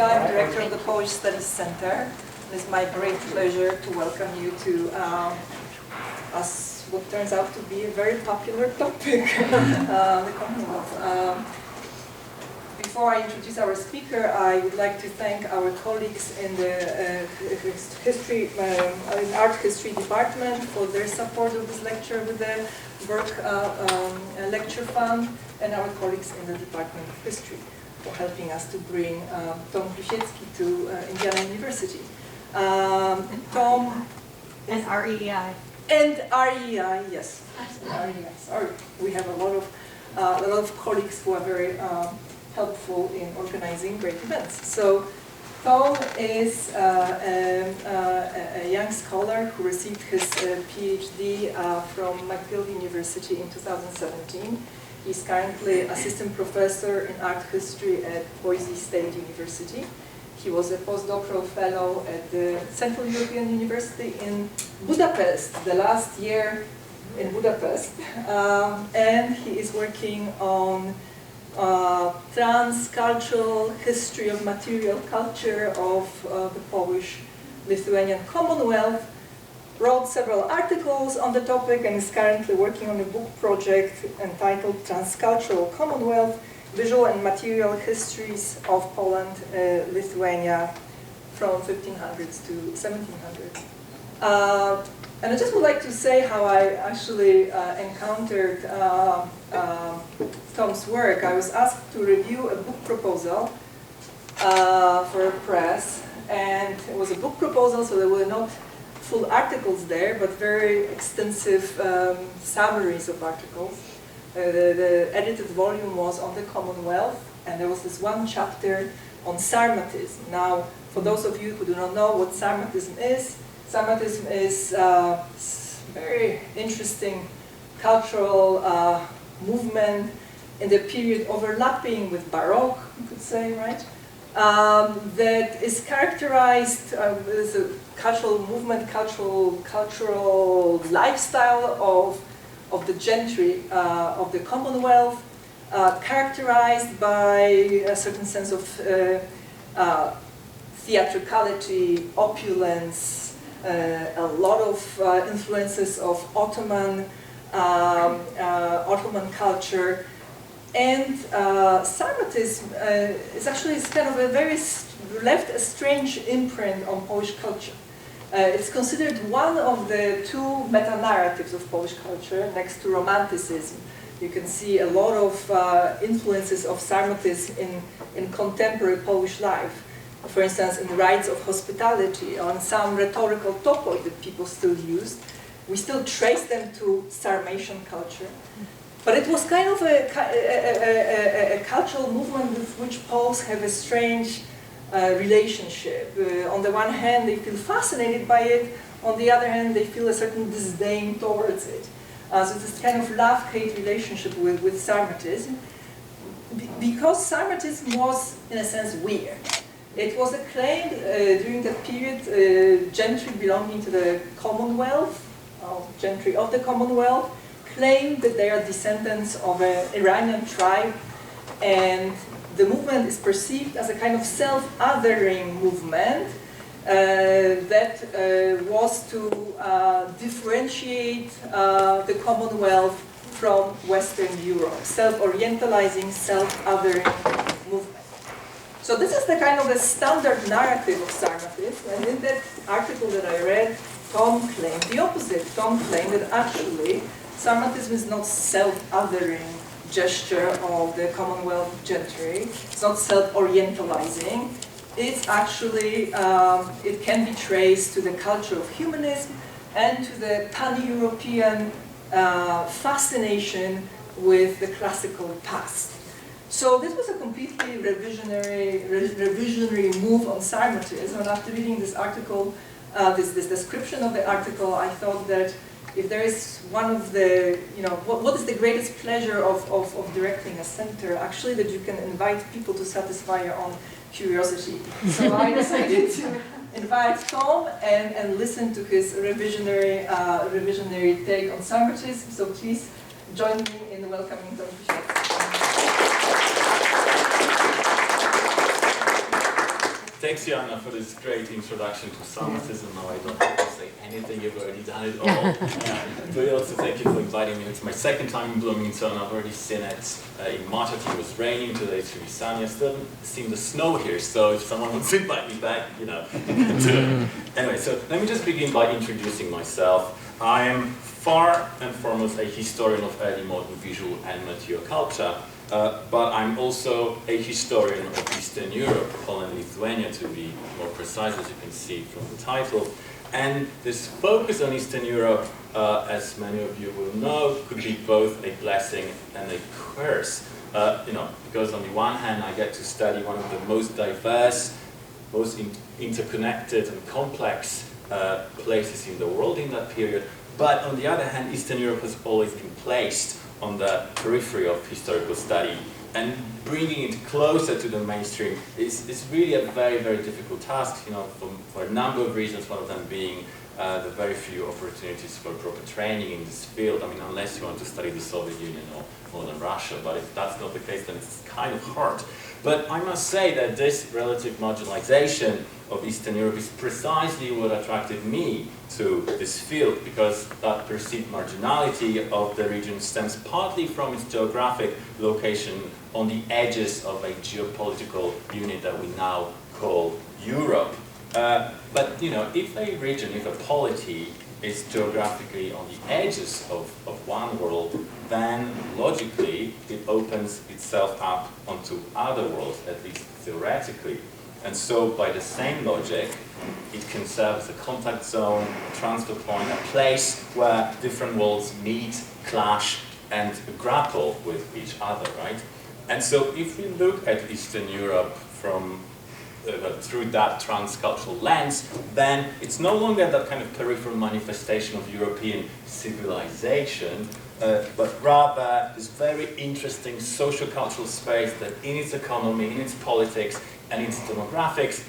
I'm director of the Polish Studies Center. It's my great pleasure to welcome you to what turns out to be a very popular topic, the Commonwealth. Before I introduce our speaker, I would like to thank our colleagues in the art history department for their support of this lecture with the work lecture fund, and our colleagues in the Department of History for helping us to bring Tomasz Grusiecki to Indiana University. Tom and REI. And REI, yes. REI. Sorry, we have a lot of colleagues who are very helpful in organizing great events. So Tom is a young scholar who received his PhD from McGill University in 2017. He's currently assistant professor in art history at Boise State University. He was a postdoctoral fellow at the Central European University in Budapest, the last year in Budapest. And he is working on trans-cultural history of material culture of the Polish-Lithuanian Commonwealth, wrote several articles on the topic, and is currently working on a book project entitled Transcultural Commonwealth, Visual and Material Histories of Poland-Lithuania from 1500s to 1700s. And I just would like to say how I actually encountered Tom's work. I was asked to review a book proposal for a press, and it was a book proposal, so there were not full articles there, but very extensive summaries of articles. The edited volume was on the Commonwealth, and there was this one chapter on Sarmatism. Now, for those of you who do not know what Sarmatism is a very interesting cultural movement in the period overlapping with Baroque, you could say, right? That is characterized as a cultural movement, cultural lifestyle of the gentry of the Commonwealth, characterized by a certain sense of theatricality, opulence, a lot of influences of Ottoman culture. And Sarmatism is actually kind of left a strange imprint on Polish culture. It's considered one of the two meta-narratives of Polish culture, next to Romanticism. You can see a lot of influences of Sarmatism in contemporary Polish life. For instance, in rites of hospitality, on some rhetorical topoi that people still use. We still trace them to Sarmatian culture. But it was kind of a cultural movement with which Poles have a strange relationship. On the one hand, they feel fascinated by it. On the other hand, they feel a certain disdain towards it. So this kind of love-hate relationship with Sarmatism. Because Sarmatism was, in a sense, weird. It was acclaimed during that period, gentry belonging to the Commonwealth, gentry of the Commonwealth, claimed that they are descendants of an Iranian tribe, and the movement is perceived as a kind of self-othering movement that was to differentiate the Commonwealth from Western Europe, self-orientalizing, self-othering movement. So this is the kind of a standard narrative of Sarmatism, and in that article that I read, Tom claimed the opposite. Tom claimed that actually Sarmatism is not self-othering gesture of the Commonwealth gentry. It's not self-orientalizing. It's actually, it can be traced to the culture of humanism and to the pan-European fascination with the classical past. So this was a completely revisionary move on Sarmatism, and after reading this article, this description of the article, I thought that if there is one of the, what is the greatest pleasure of directing a center? Actually, that you can invite people to satisfy your own curiosity. So I decided to invite Tom and listen to his revisionary take on Sarmatism. So please join me in welcoming Tom Grusiecki. Thanks, Jana, for this great introduction to Sarmatism. Now I don't have to say anything, you've already done it all. But also thank you for inviting me. It's my second time in Bloomington. I've already seen it. In March it was raining, today it's really sunny. I still haven't seen the snow here, so if someone wants to invite me back, you know, do it. Anyway, so let me just begin by introducing myself. I am far and foremost a historian of early modern visual and material culture. But I'm also a historian of Eastern Europe, Poland-Lithuania to be more precise, as you can see from the title. And this focus on Eastern Europe, as many of you will know, could be both a blessing and a curse. You know, because on the one hand, I get to study one of the most diverse, most interconnected and complex places in the world in that period. But on the other hand, Eastern Europe has always been placed on the periphery of historical study, and bringing it closer to the mainstream is really a very, very difficult task, you know, for a number of reasons, one of them being the very few opportunities for proper training in this field. I mean, unless you want to study the Soviet Union or modern Russia, but if that's not the case, then it's kind of hard. But I must say that this relative marginalization of Eastern Europe is precisely what attracted me to this field, because that perceived marginality of the region stems partly from its geographic location on the edges of a geopolitical unit that we now call Europe. But you know, if a region, if a polity is geographically on the edges of one world, then logically it opens itself up onto other worlds, at least theoretically. And so by the same logic, it can serve as a contact zone, a transfer point, a place where different worlds meet, clash, and grapple with each other, right? And so if we look at Eastern Europe from through that transcultural lens, then it's no longer that kind of peripheral manifestation of European civilization, but rather this very interesting social-cultural space that in its economy, in its politics, and its demographics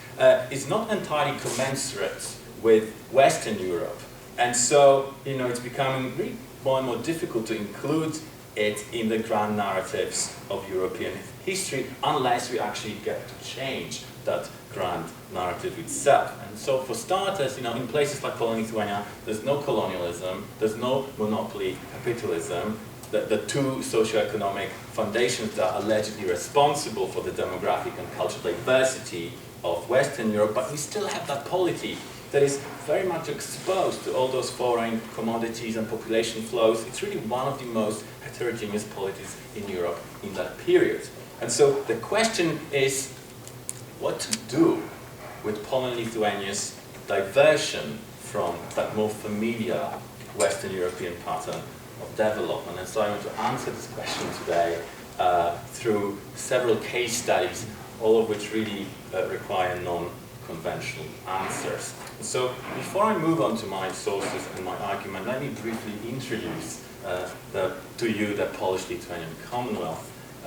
is not entirely commensurate with Western Europe. And so, you know, it's becoming really more and more difficult to include it in the grand narratives of European history unless we actually get to change that grand narrative itself. And so for starters, you know, in places like Poland-Lithuania, there's no colonialism, there's no monopoly capitalism, the two socioeconomic foundations that are allegedly responsible for the demographic and cultural diversity of Western Europe, but we still have that polity that is very much exposed to all those foreign commodities and population flows. It's really one of the most heterogeneous polities in Europe in that period. And so the question is what to do with Poland-Lithuania's diversion from that more familiar Western European pattern of development. And so I want to answer this question today through several case studies, all of which really require non-conventional answers. So before I move on to my sources and my argument, let me briefly introduce to you the Polish-Lithuanian Commonwealth.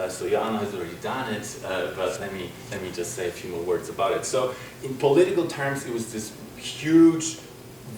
So Jana has already done it, but let me just say a few more words about it. So in political terms, it was this huge,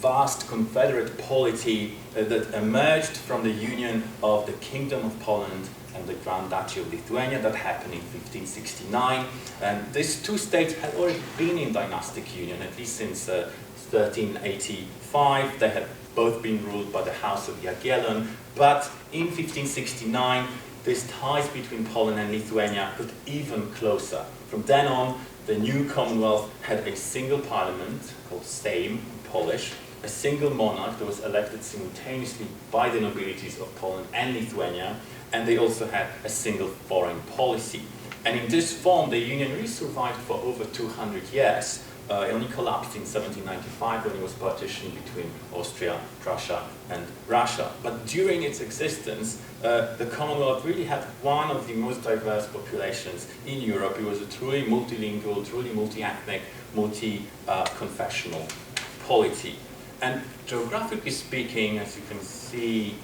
vast confederate polity that emerged from the union of the Kingdom of Poland and the Grand Duchy of Lithuania that happened in 1569. And these two states had already been in dynastic union, at least since 1385. They had both been ruled by the House of Jagiellon, but in 1569, these ties between Poland and Lithuania got even closer. From then on, the new Commonwealth had a single parliament called Sejm in Polish, a single monarch that was elected simultaneously by the nobilities of Poland and Lithuania, and they also had a single foreign policy. And in this form, the union really survived for over 200 years. It only collapsed in 1795 when it was partitioned between Austria, Prussia, and Russia. But during its existence, the Commonwealth really had one of the most diverse populations in Europe. It was a truly multilingual, truly multi-ethnic, multi-confessional polity. And geographically speaking, as you can see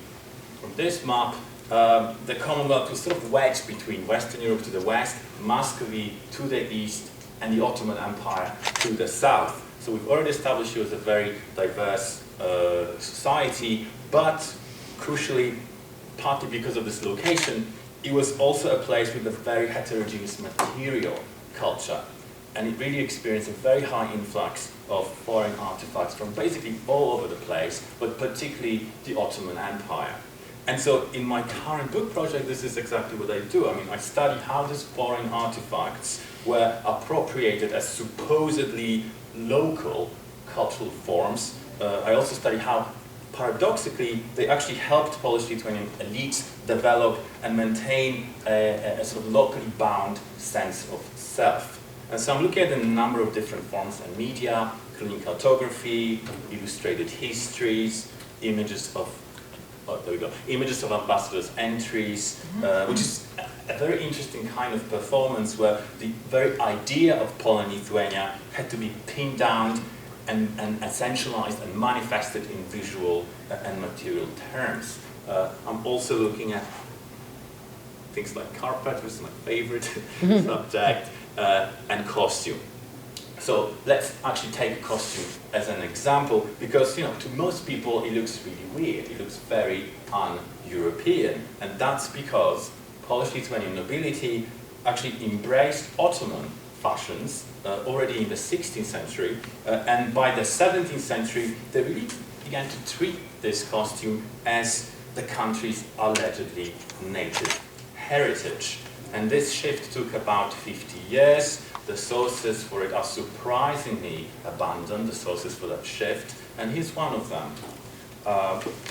from this map, the Commonwealth was sort of wedged between Western Europe to the west, Muscovy to the east, and the Ottoman Empire to the south. So we've already established it was a very diverse society, but crucially, partly because of this location, it was also a place with a very heterogeneous material culture. and it really experienced a very high influx of foreign artifacts from basically all over the place, but particularly the Ottoman Empire. And so in my current book project, this is exactly what I do. I mean, I study how these foreign artifacts were appropriated as supposedly local cultural forms. I also study how, paradoxically, they actually helped Polish-Lithuanian elites develop and maintain a sort of locally bound sense of self. And so I'm looking at a number of different forms and media, including cartography, illustrated histories, images of images of ambassadors' entries, which is a very interesting kind of performance where the very idea of Poland-Lithuania had to be pinned down and essentialized and manifested in visual and material terms. I'm also looking at things like carpet, which is my favorite subject, and costume. So let's actually take costume as an example, because to most people it looks really weird. It looks very un-European, and that's because Polish-Lithuanian nobility actually embraced Ottoman fashions already in the 16th century, and by the 17th century they really began to treat this costume as the country's allegedly native heritage. And this shift took about 50 years. The sources for it are surprisingly abundant, the sources for that shift, and here's one of them.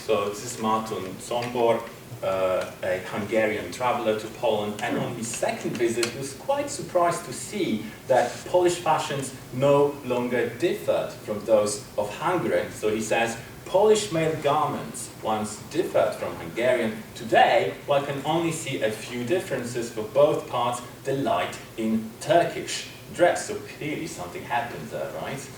So this is Marton Zombor, a Hungarian traveler to Poland, and on his second visit he was quite surprised to see that Polish fashions no longer differed from those of Hungary. So he says, Polish male garments once differed from Hungarian. Today, one can only see a few differences, for both parts delight in Turkish dress. So clearly something happened there, right?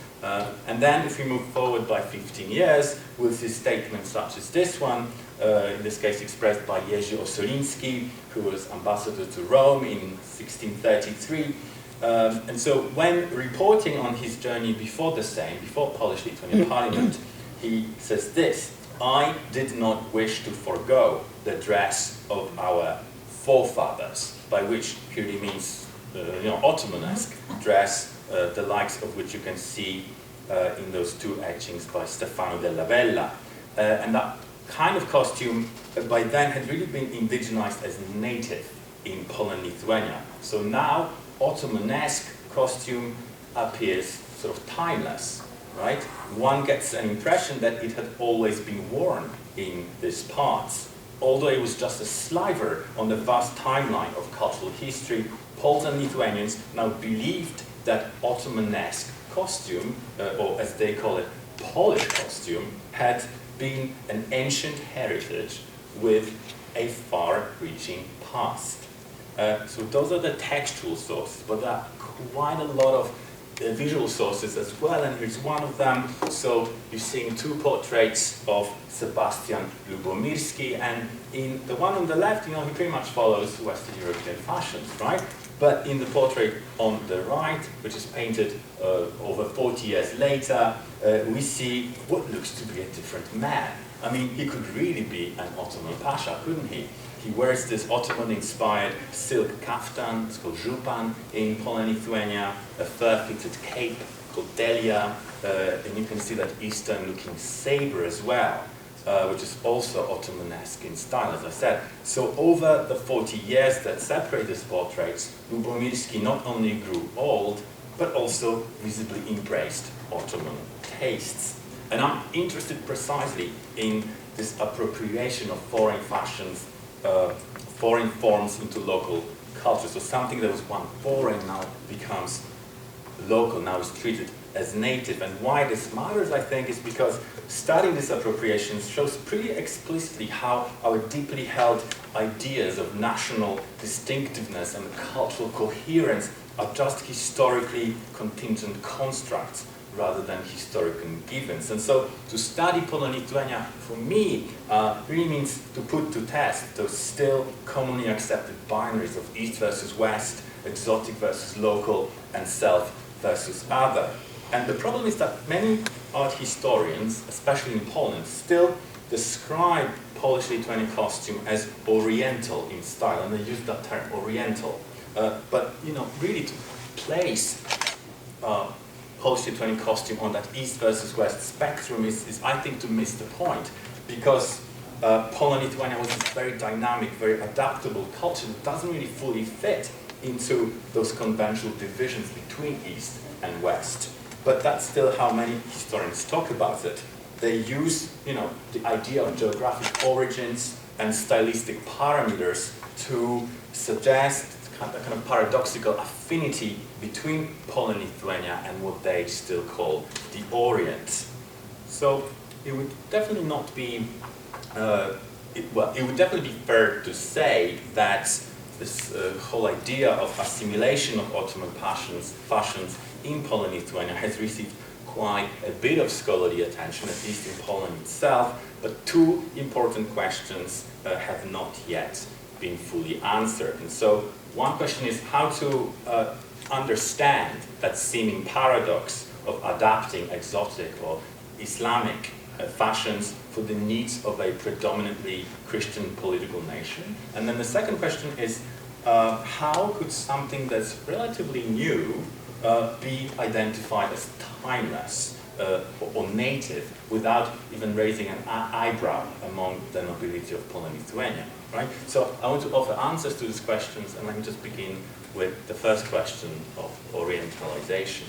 And then if we move forward by 15 years, we'll see statements such as this one, in this case expressed by Jerzy Ossoliński, who was ambassador to Rome in 1633. And so when reporting on his journey before the Sejm, before Polish-Lithuanian Parliament, he says this: I did not wish to forego the dress of our forefathers, by which purely means Ottomanesque dress, the likes of which you can see in those two etchings by Stefano della Bella. And that kind of costume by then had really been indigenized as native in Poland-Lithuania. So now Ottomanesque costume appears sort of timeless, right? One gets an impression that it had always been worn in these parts. Although it was just a sliver on the vast timeline of cultural history, Poles and Lithuanians now believed that Ottomanesque costume, or as they call it, Polish costume, had been an ancient heritage with a far-reaching past. So those are the textual sources, but there are quite a lot of visual sources as well, and here's one of them. So you're seeing two portraits of Sebastian Lubomirski, and in the one on the left, he pretty much follows Western European fashions, right? But in the portrait on the right, which is painted over 40 years later, we see what looks to be a different man. I mean, he could really be an Ottoman pasha, couldn't he? He wears this Ottoman-inspired silk kaftan, it's called żupan in Poland-Lithuania, a fur-fitted cape called delia, and you can see that Eastern-looking saber as well, which is also Ottomanesque in style, as I said. So over the 40 years that separate these portraits, Lubomirski not only grew old, but also visibly embraced Ottoman tastes. And I'm interested precisely in this appropriation of foreign fashions, foreign forms into local culture. So something that was once foreign now becomes local, now is treated as native. And why this matters, I think, is because studying these appropriations shows pretty explicitly how our deeply held ideas of national distinctiveness and cultural coherence are just historically contingent constructs rather than historical givens. And so to study Poland-Lithuania, for me, really means to put to test those still commonly accepted binaries of East versus West, exotic versus local, and self versus other. And the problem is that many art historians, especially in Poland, still describe Polish-Lithuanian costume as Oriental in style, and they use that term, Oriental. But really to place Polish-Lithuanian costume on that east versus west spectrum is I think, to miss the point, because Poland-Lithuania was this very dynamic, very adaptable culture that doesn't really fully fit into those conventional divisions between east and west. But that's still how many historians talk about it. They use, the idea of geographic origins and stylistic parameters to suggest a kind of paradoxical affinity between Poland-Lithuania and what they still call the Orient. So it would definitely not be, it would definitely be fair to say that this whole idea of assimilation of Ottoman fashions in Poland-Lithuania has received quite a bit of scholarly attention, at least in Poland itself, but two important questions have not yet been fully answered. And so one question is how to understand that seeming paradox of adapting exotic or Islamic fashions for the needs of a predominantly Christian political nation. And then the second question is how could something that's relatively new be identified as timeless or native without even raising an eyebrow among the nobility of Poland-Lithuania, right? So I want to offer answers to these questions, and let me just begin with the first question of Orientalization.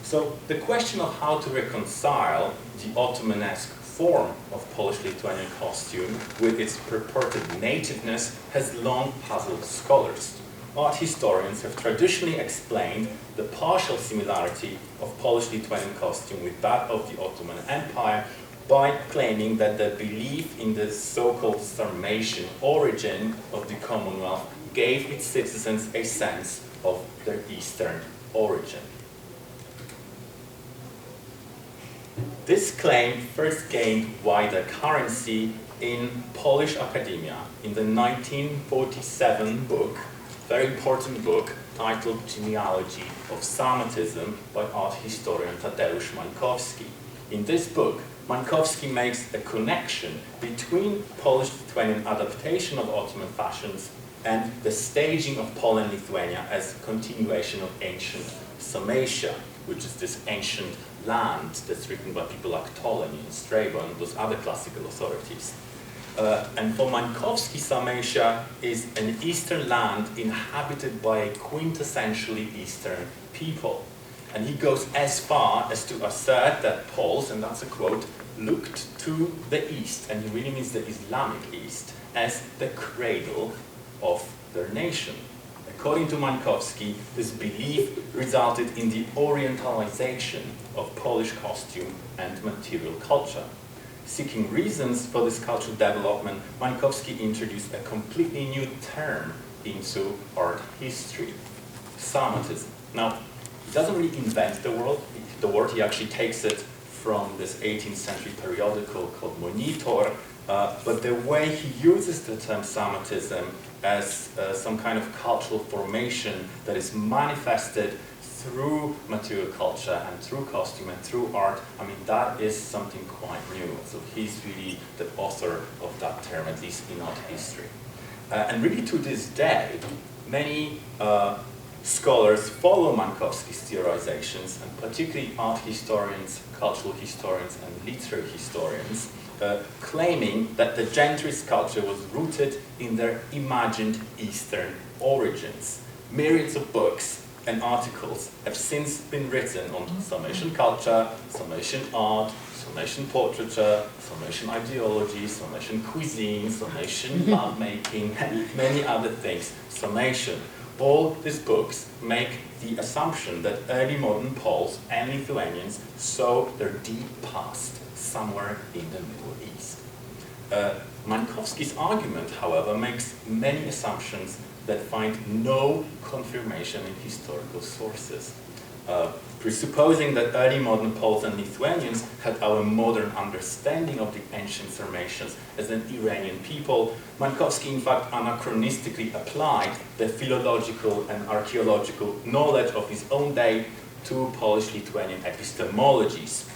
So the question of how to reconcile the Ottomanesque form of Polish-Lithuanian costume with its purported nativeness has long puzzled scholars. Art historians have traditionally explained the partial similarity of Polish-Lithuanian costume with that of the Ottoman Empire by claiming that the belief in the so-called Sarmatian origin of the Commonwealth gave its citizens a sense of their Eastern origin. This claim first gained wider currency in Polish academia in the 1947 book, very important book, titled Genealogy of Sarmatism by art historian Tadeusz Mańkowski. In this book, Mańkowski makes a connection between Polish-Lithuanian adaptation of Ottoman fashions and the staging of Poland-Lithuania as a continuation of ancient Sarmatia, which is this ancient land that's written by people like Ptolemy and Strabo and those other classical authorities. And for Mańkowski, Sarmatia is an eastern land inhabited by a quintessentially Eastern people. And he goes as far as to assert that Poles, and that's a quote, looked to the East, and he really means the Islamic East, as the cradle of their nation. According to Mańkowski, this belief resulted in the Orientalization of Polish costume and material culture. Seeking reasons for this cultural development, Mańkowski introduced a completely new term into art history, Sarmatism. Now, he doesn't really invent the word, he actually takes it from this 18th century periodical called Monitor, but the way he uses the term Sarmatism as some kind of cultural formation that is manifested through material culture and through costume and through art, I mean, that is something quite new. So he's really the author of that term, at least in art history. And really to this day, many scholars follow Mańkowski's theorizations, and particularly art historians, cultural historians, and literary historians, claiming that the gentrist culture was rooted in their imagined Eastern origins. Myriads of books and articles have since been written on Sarmatian culture, Sarmatian art, Sarmatian portraiture, Sarmatian ideology, Sarmatian cuisine, Sarmatian lovemaking, and many other things. Sarmatian. All these books make the assumption that early modern Poles and Lithuanians saw their deep past somewhere in the Middle East. Mańkowski's argument, however, makes many assumptions that find no confirmation in historical sources. Presupposing that early modern Poles and Lithuanians had our modern understanding of the ancient Sarmatians as an Iranian people, Mańkowski in fact anachronistically applied the philological and archaeological knowledge of his own day to Polish-Lithuanian epistemologies.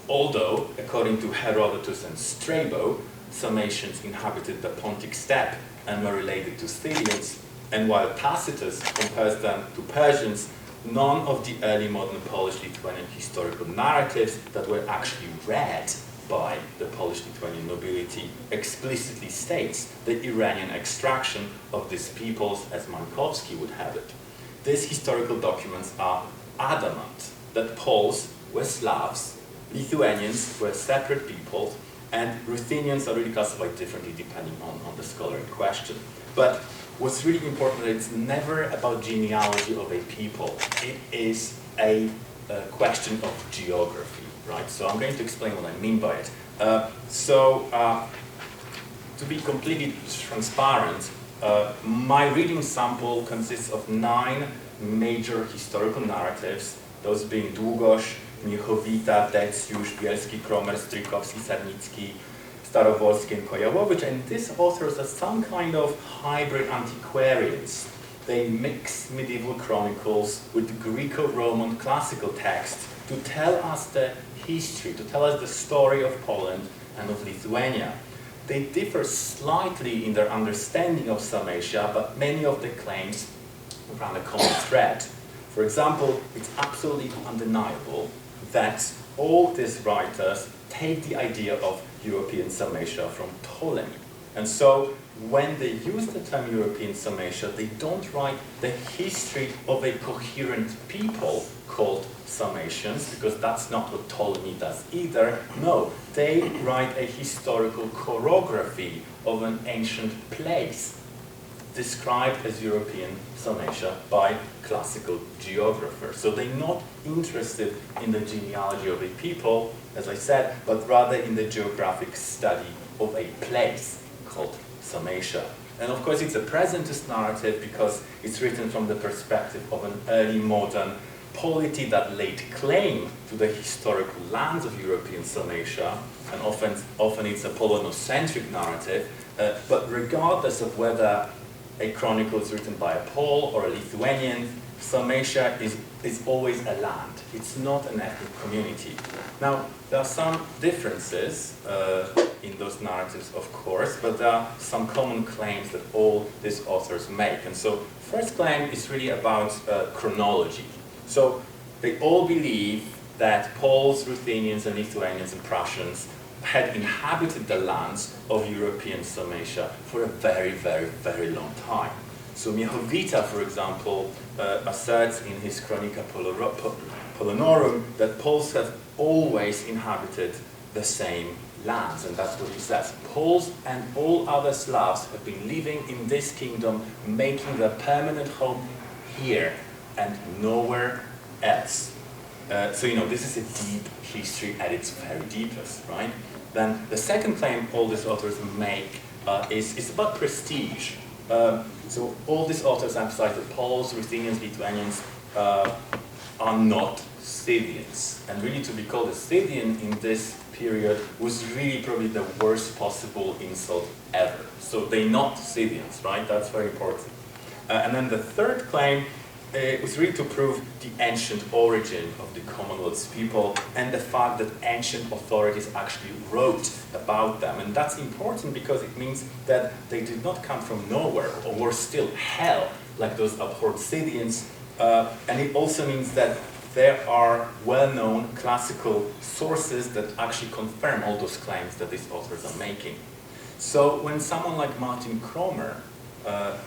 Although, according to Herodotus and Strabo, Sarmatians inhabited the Pontic steppe and were related to Scythians, and while Tacitus compares them to Persians, none of the early modern Polish-Lithuanian historical narratives that were actually read by the Polish-Lithuanian nobility explicitly states the Iranian extraction of these peoples as Mankowski would have it. These historical documents are adamant that Poles were Slavs, Lithuanians were separate peoples, and Ruthenians are really classified differently depending on the scholar in question. But what's really important is that it's never about genealogy of a people. It is a question of geography, right? So I'm going to explain what I mean by it. To be completely transparent, my reading sample consists of 9 major historical narratives, those being Długosz, Miechowita, Decjusz, Bielski, Kromer, Strykowski, Sarnicki, Starowolski, and Kojałowicz, and these authors are some kind of hybrid antiquarians. They mix medieval chronicles with Greco-Roman classical texts to tell us the history, to tell us the story of Poland and of Lithuania. They differ slightly in their understanding of Sarmatia, but many of the claims run a common thread. For example, it's absolutely undeniable that all these writers take the idea of European Sarmatia from Ptolemy. And so when they use the term European Sarmatia, they don't write the history of a coherent people called Sarmatians, because that's not what Ptolemy does either. No, they write a historical chorography of an ancient place described as European Sarmatia by classical geographers. So they're not interested in the genealogy of a people, as I said, but rather in the geographic study of a place called Sarmatia. And of course it's a presentist narrative because it's written from the perspective of an early modern polity that laid claim to the historical lands of European Sarmatia, and often it's a Polonocentric narrative, but regardless of whether a chronicle is written by a Pole or a Lithuanian, Sarmatia is always a land. It's not an ethnic community. Now, there are some differences in those narratives, of course, but there are some common claims that all these authors make. And so, first claim is really about chronology. So, they all believe that Poles, Ruthenians, and Lithuanians and Prussians had inhabited the lands of European Sarmatia for a very, very, very long time. So Miechowita, for example, asserts in his Chronica Polonorum that Poles have always inhabited the same lands, and that's what he says. Poles and all other Slavs have been living in this kingdom, making their permanent home here and nowhere else. So, you know, this is a deep history at its very deepest, right? Then the second claim all these authors make is about prestige. So all these authors emphasize that Poles, Ruthenians, Lithuanians are not Scythians. And really to be called a Scythian in this period was really probably the worst possible insult ever. So they're not Scythians, right? That's very important. And then the third claim was really to prove the ancient origin of the Commonwealth's people and the fact that ancient authorities actually wrote about them. And that's important because it means that they did not come from nowhere or were still hell like those abhorred Scythians. And it also means that there are well-known classical sources that actually confirm all those claims that these authors are making. So when someone like Martin Kromer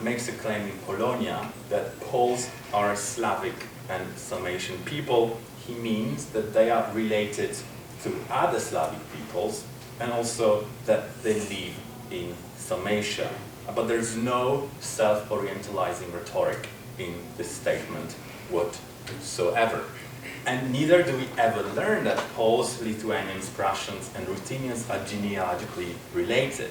makes a claim in Polonia that Poles are a Slavic and Sarmatian people, he means that they are related to other Slavic peoples and also that they live in Sarmatia. But there's no self-orientalizing rhetoric in this statement whatsoever. And neither do we ever learn that Poles, Lithuanians, Prussians, and Ruthenians are genealogically related.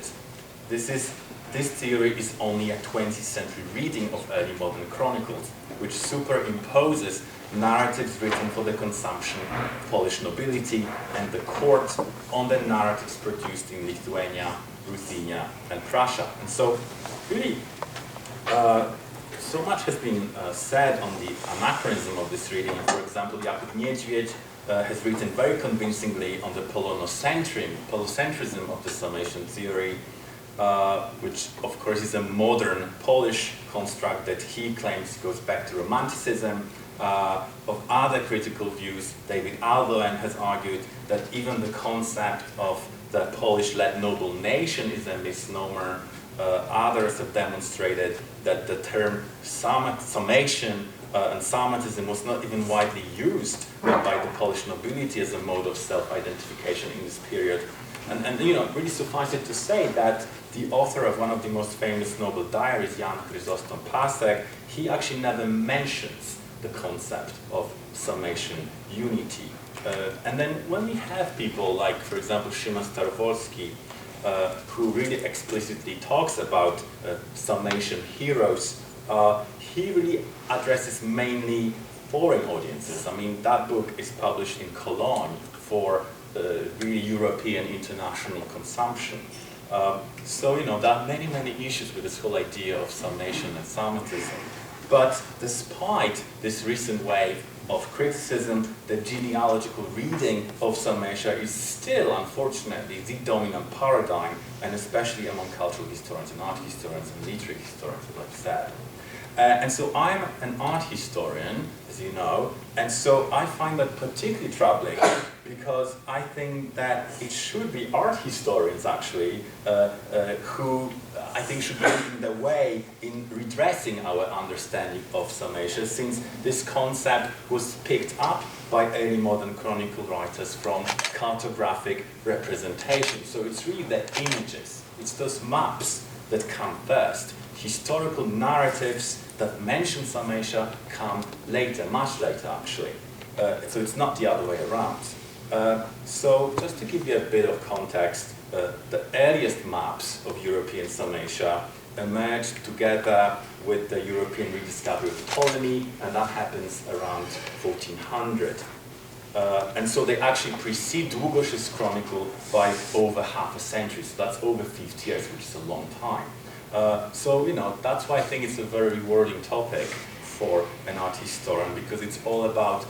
This theory is only a 20th century reading of early modern chronicles, which superimposes narratives written for the consumption of Polish nobility and the court on the narratives produced in Lithuania, Ruthenia, and Prussia. And so, really, so much has been said on the anachronism of this reading. For example, Jakub Niedźwiedź has written very convincingly on the polocentrism of the Sarmatian theory, which of course is a modern Polish construct that he claims goes back to Romanticism. of other critical views. David Alderman has argued that even the concept of the Polish-led noble nation is a misnomer. Others have demonstrated that the term summation and Sarmatism was not even widely used by the Polish nobility as a mode of self-identification in this period. And you know, really suffice it to say that the author of one of the most famous noble diaries, Jan Chrysostom Pasek, he actually never mentions the concept of summation unity. And then when we have people like, for example, Szymon Starowoolski, who really explicitly talks about summation heroes, he really addresses mainly foreign audiences. I mean, that book is published in Cologne for really European international consumption. So, you know, there are many, many issues with this whole idea of summation and Sarmatism. But despite this recent wave of criticism, the genealogical reading of Sarmatia is still, unfortunately, the dominant paradigm, and especially among cultural historians and art historians and literary historians, as I've said. And so I'm an art historian, as you know, and so I find that particularly troubling because I think that it should be art historians, actually, who I think should be leading the way in redressing our understanding of Sarmatia, since this concept was picked up by early modern chronicle writers from cartographic representation. So it's really the images, it's those maps that come first. Historical narratives that mention Sarmatia come later, much later actually. So it's not the other way around. So just to give you a bit of context, the earliest maps of European Sarmatia emerged together with the European rediscovery of Ptolemy, and that happens around 1400. And so they actually precede Długosz's chronicle by over half a century, so that's over 50 years, which is a long time. So, you know, that's why I think it's a very rewarding topic for an art historian, because it's all about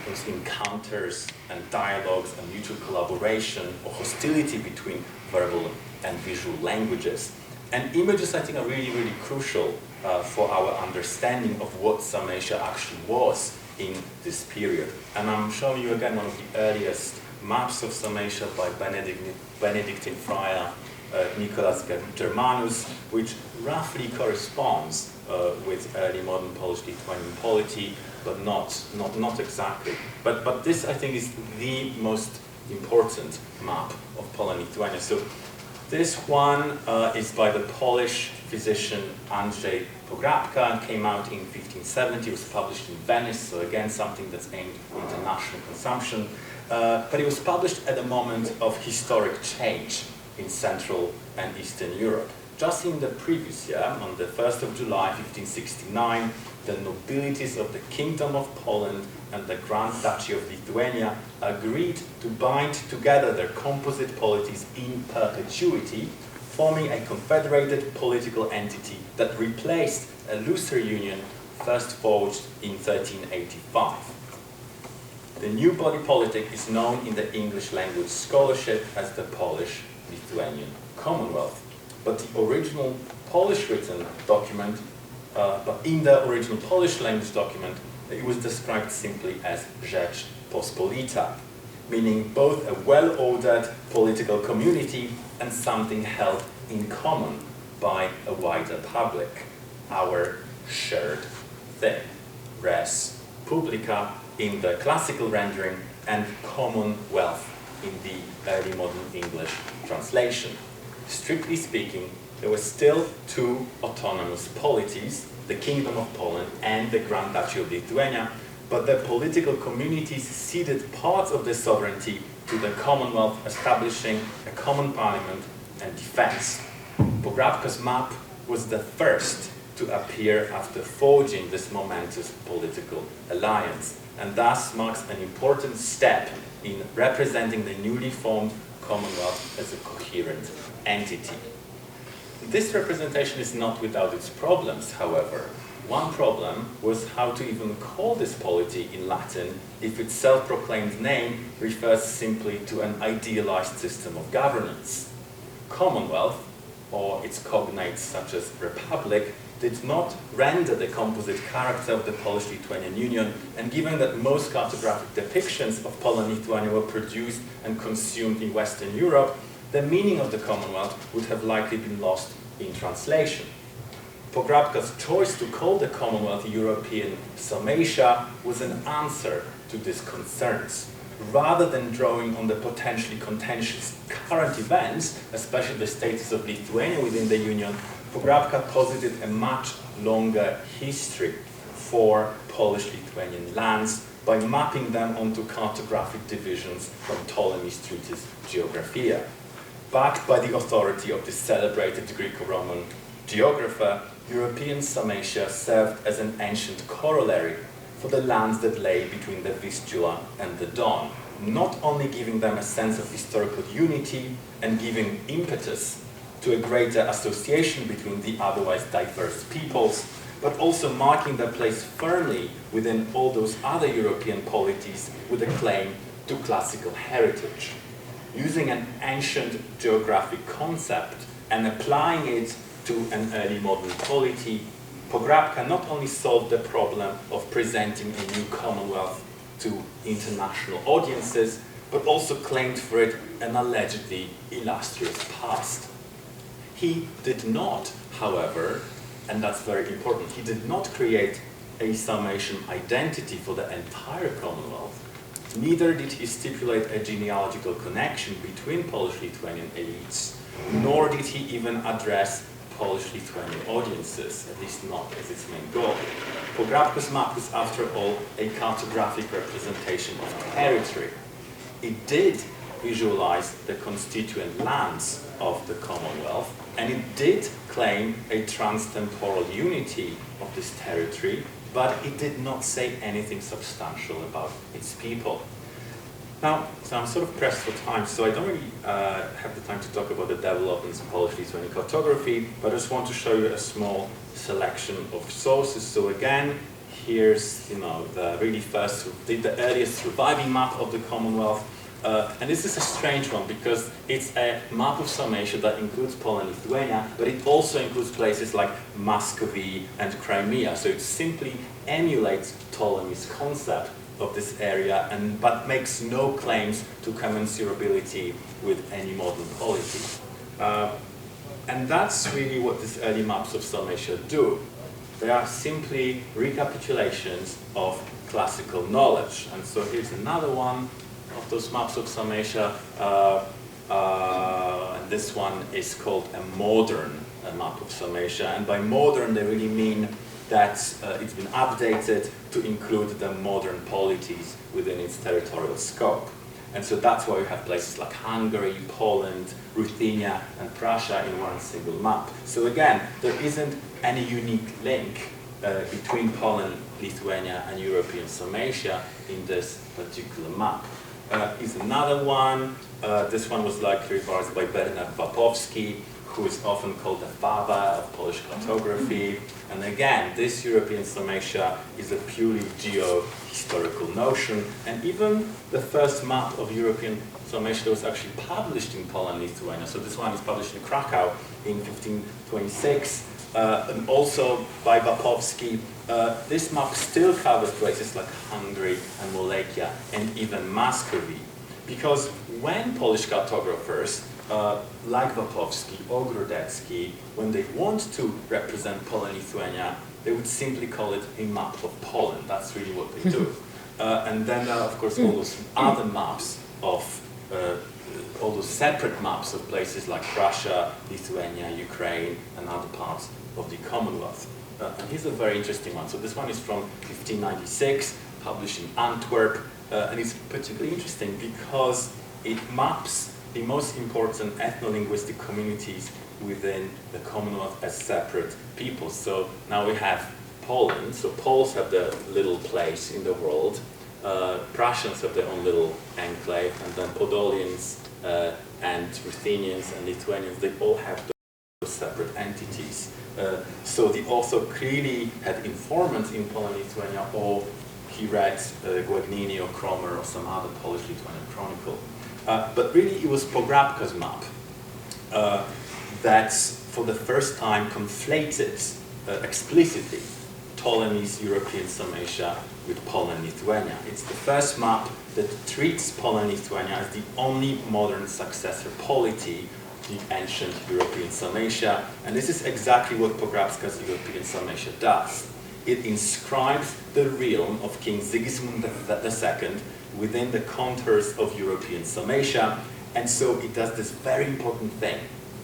those encounters and dialogues and mutual collaboration or hostility between verbal and visual languages. And images, I think, are really, really crucial for our understanding of what Sarmatia actually was in this period. And I'm showing you again one of the earliest maps of Sarmatia by Benedictine friar Nicholas Germanus, which roughly corresponds with early modern Polish-Lithuanian polity, but not exactly. But this, I think, is the most important map of Poland-Lithuania. So this one is by the Polish physician Andrzej Pograbka and came out in 1570. It was published in Venice, so again something that's aimed at international consumption. But it was published at a moment of historic change in Central and Eastern Europe. Just in the previous year, on the 1st of July 1569, the nobilities of the Kingdom of Poland and the Grand Duchy of Lithuania agreed to bind together their composite polities in perpetuity, forming a confederated political entity that replaced a looser union first forged in 1385. The new body politic is known in the English language scholarship as the Polish-Lithuanian Commonwealth. But the original Polish written document, but in the original Polish language document, it was described simply as Rzecz Pospolita, meaning both a well-ordered political community and something held in common by a wider public, our shared thing, res publica in the classical rendering and Commonwealth in the early modern English translation. Strictly speaking, there were still two autonomous polities, the Kingdom of Poland and the Grand Duchy of Lithuania, but the political communities ceded parts of their sovereignty to the Commonwealth, establishing a common parliament and defense. Pograbka's map was the first to appear after forging this momentous political alliance, and thus marks an important step in representing the newly formed Commonwealth as a coherent entity. This representation is not without its problems, however. One problem was how to even call this polity in Latin if its self-proclaimed name refers simply to an idealized system of governance. Commonwealth, or its cognates such as republic, did not render the composite character of the Polish-Lithuanian Union, and given that most cartographic depictions of Poland-Lithuania were produced and consumed in Western Europe, the meaning of the Commonwealth would have likely been lost in translation. Pograbka's choice to call the Commonwealth European Sarmatia was an answer to these concerns. Rather than drawing on the potentially contentious current events, especially the status of Lithuania within the Union, Pograbka posited a much longer history for Polish-Lithuanian lands by mapping them onto cartographic divisions from Ptolemy's treatise Geographia. Backed by the authority of the celebrated Greco-Roman geographer, European Sarmatia served as an ancient corollary for the lands that lay between the Vistula and the Don, not only giving them a sense of historical unity and giving impetus to a greater association between the otherwise diverse peoples, but also marking their place firmly within all those other European polities with a claim to classical heritage. Using an ancient geographic concept and applying it to an early modern polity, Pograbka not only solved the problem of presenting a new Commonwealth to international audiences, but also claimed for it an allegedly illustrious past. He did not, however, and that's very important, he did not create a Sarmatian identity for the entire Commonwealth. Neither did he stipulate a genealogical connection between Polish-Lithuanian elites, nor did he even address Polish-Lithuanian audiences, at least not as its main goal. Pograbka's map was, after all, a cartographic representation of territory. It did visualize the constituent lands of the Commonwealth, and it did claim a trans-temporal unity of this territory, but it did not say anything substantial about its people. Now, so I'm sort of pressed for time, so I don't really have the time to talk about the developments of Polish-Lithuanian cartography, but I just want to show you a small selection of sources. So again, here's the really first, the earliest surviving map of the Commonwealth. And this is a strange one because it's a map of Sarmatia that includes Poland-Lithuania, but it also includes places like Muscovy and Crimea. So it simply emulates Ptolemy's concept of this area, but makes no claims to commensurability with any modern polity. And that's really what these early maps of Sarmatia do. They are simply recapitulations of classical knowledge. And so here's another one of those maps of Sarmatia. And this one is called a modern map of Sarmatia. And by modern, they really mean that it's been updated to include the modern polities within its territorial scope. And so that's why we have places like Hungary, Poland, Ruthenia, and Prussia in one single map. So again, there isn't any unique link between Poland, Lithuania, and European Sarmatia in this particular map. Is another one. This one was likely revised by Bernard Wapowski, who is often called the father of Polish cartography. And again, this European Sarmatia is a purely geo-historical notion. And even the first map of European Sarmatia was actually published in Poland-Lithuania. So this one is published in Krakow in 1526. And also by Wapowski, this map still covers places like Hungary and Wallachia and even Muscovy. Because when Polish cartographers like Wapowski or Grodecki, when they want to represent Poland-Lithuania, they would simply call it a map of Poland. That's really what they do. And then there are, of course, all those other maps of, all those separate maps of places like Prussia, Lithuania, Ukraine, and other parts of the Commonwealth. And here's a very interesting one. So this one is from 1596, published in Antwerp, and it's particularly interesting because it maps the most important ethno-linguistic communities within the Commonwealth as separate peoples. So now we have Poland, so Poles have their little place in the world, Prussians have their own little enclave, and then Podolians and Ruthenians and Lithuanians, they all have those separate entities. So the author clearly had informants in Poland-Lithuania, or he read Guagnini or Cromer or some other Polish-Lithuanian chronicle. But really it was Pograbka's map that for the first time conflated explicitly Ptolemy's European Sarmatia with Poland-Lithuania. It's the first map that treats Poland-Lithuania as the only modern successor polity to the ancient European Sarmatia, and this is exactly what Pograbska's European Sarmatia does. It inscribes the realm of King Sigismund II within the contours of European Sarmatia, and so it does this very important thing.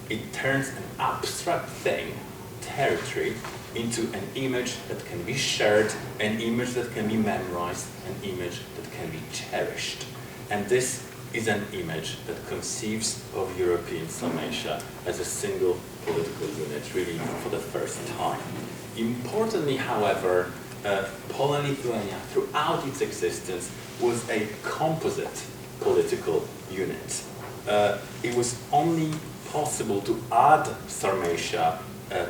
It turns an abstract thing, territory, into an image that can be shared, an image that can be memorized, an image that can be cherished. And this is an image that conceives of European Sarmatia as a single political unit, really for the first time. Importantly, however, Poland-Lithuania, throughout its existence, was a composite political unit. It was only possible to add Sarmatia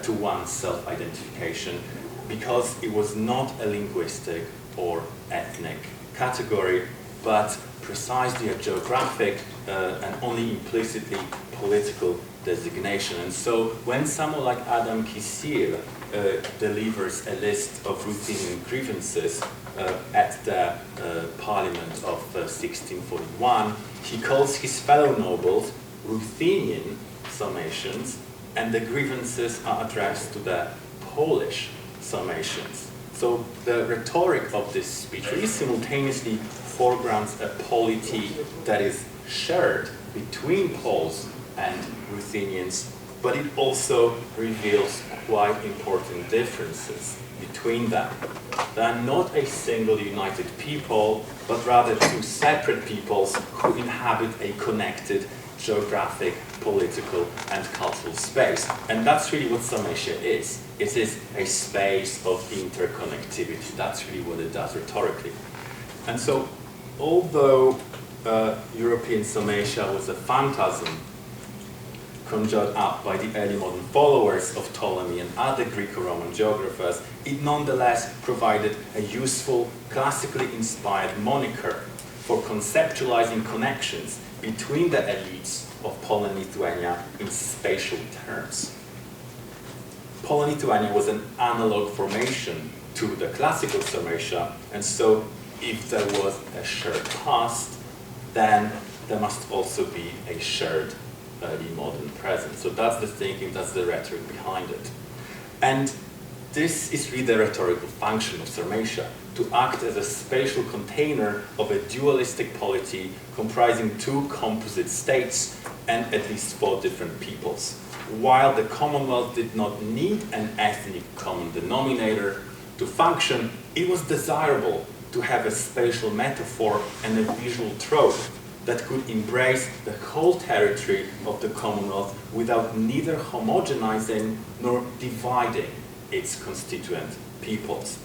to one's self-identification because it was not a linguistic or ethnic category, but precisely a geographic and only implicitly political designation. And so when someone like Adam Kisiel delivers a list of Ruthenian grievances at the Parliament of 1641, he calls his fellow nobles Ruthenian Sarmatians, and the grievances are addressed to the Polish Sarmatians. So the rhetoric of this speech really simultaneously foregrounds a polity that is shared between Poles and Ruthenians, but it also reveals quite important differences between them. They are not a single united people, but rather two separate peoples who inhabit a connected geographic, political, and cultural space. And that's really what Sarmatia is. It is a space of interconnectivity. That's really what it does rhetorically. And so, although European Sarmatia was a phantasm conjured up by the early modern followers of Ptolemy and other Greco-Roman geographers, it nonetheless provided a useful, classically inspired moniker for conceptualizing connections between the elites of Poland-Lithuania in spatial terms. Poland-Lithuania was an analog formation to the classical Sarmatia, and so if there was a shared past, then there must also be a shared early modern present. So that's the thinking, that's the rhetoric behind it. And this is really the rhetorical function of Sarmatia, to act as a spatial container of a dualistic polity comprising two composite states and at least 4 different peoples. While the Commonwealth did not need an ethnic common denominator to function, it was desirable to have a spatial metaphor and a visual trope that could embrace the whole territory of the Commonwealth without neither homogenizing nor dividing its constituent peoples.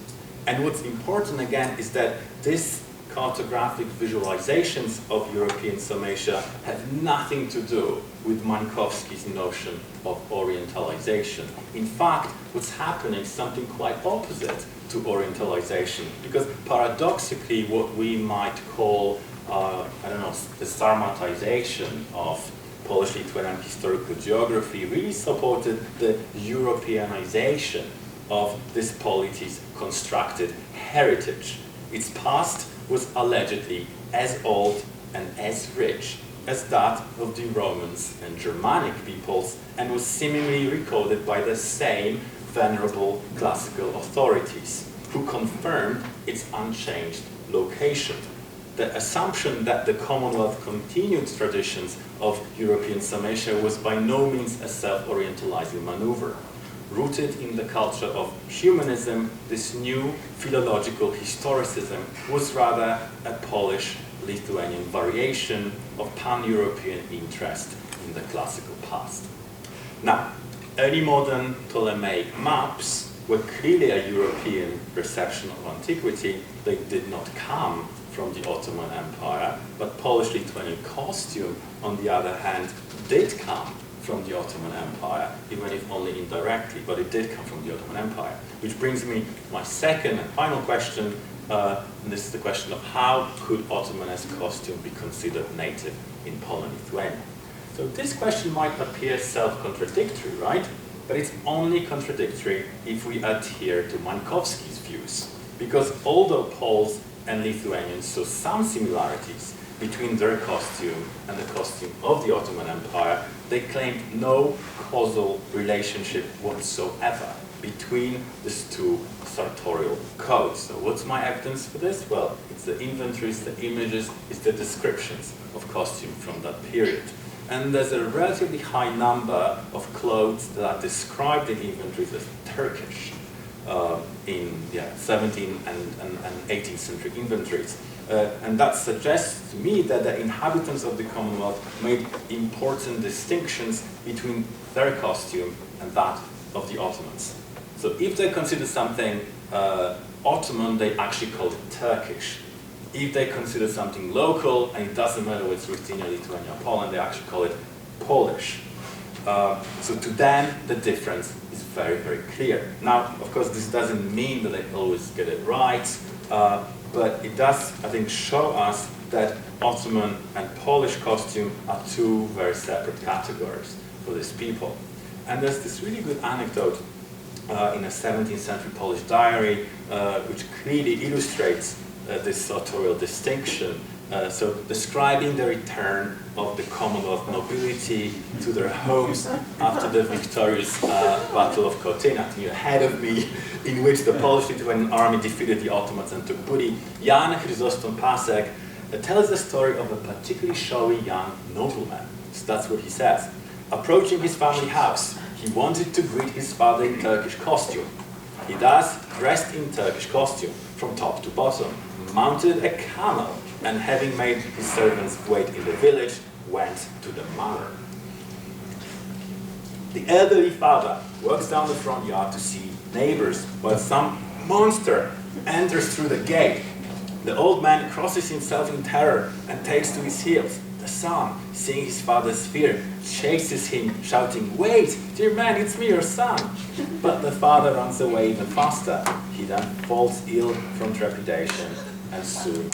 And what's important again is that these cartographic visualizations of European Sarmatia have nothing to do with Mańkowski's notion of Orientalization. In fact, what's happening is something quite opposite to Orientalization, because paradoxically what we might call the Sarmatization of Polish-Lithuanian historical geography really supported the Europeanization of this polity's constructed heritage. Its past was allegedly as old and as rich as that of the Romans and Germanic peoples, and was seemingly recorded by the same venerable classical authorities, who confirmed its unchanged location. The assumption that the Commonwealth continued traditions of European Sarmatia was by no means a self-orientalizing maneuver. Rooted in the culture of humanism, this new philological historicism was rather a Polish-Lithuanian variation of pan-European interest in the classical past. Now, early modern Ptolemaic maps were clearly a European reception of antiquity. They did not come from the Ottoman Empire, but Polish-Lithuanian costume, on the other hand, did come from the Ottoman Empire, even if only indirectly, but it did come from the Ottoman Empire. Which brings me to my second and final question, and this is the question of how could Ottomanesque costume be considered native in Poland-Lithuania? So this question might appear self-contradictory, right? But it's only contradictory if we adhere to Mańkowski's views. Because although Poles and Lithuanians saw some similarities between their costume and the costume of the Ottoman Empire, they claimed no causal relationship whatsoever between these two sartorial codes. So what's my evidence for this? Well, it's the inventories, the images, it's the descriptions of costume from that period. And there's a relatively high number of clothes that are described in inventories as Turkish in 17th and 18th century inventories. And that suggests to me that the inhabitants of the Commonwealth made important distinctions between their costume and that of the Ottomans. So if they consider something Ottoman, they actually call it Turkish. If they consider something local, and it doesn't matter whether it's Ruthenia, Lithuania, Poland, they actually call it Polish. So to them, the difference is very, very clear. Now, of course, this doesn't mean that they always get it right, but it does, I think, show us that Ottoman and Polish costume are two very separate categories for these people. And there's this really good anecdote in a 17th century Polish diary, which clearly illustrates this sartorial distinction. So describing the return of the Commonwealth nobility to their homes after the victorious Battle of Kotyna, ahead of me, in which the Polish-Lithuanian army defeated the Ottomans and took booty. Jan Chrysostom Pasek tells the story of a particularly showy young nobleman. So that's what he says. Approaching his family house, he wanted to greet his father in Turkish costume. He thus, dressed in Turkish costume, from top to bottom, mounted a camel, and having made his servants wait in the village, went to the manor. The elderly father walks down the front yard to see neighbors, while some monster enters through the gate. The old man crosses himself in terror and takes to his heels. The son, seeing his father's fear, chases him, shouting, "Wait, dear man, it's me, your son." But the father runs away even faster. He then falls ill from trepidation and soon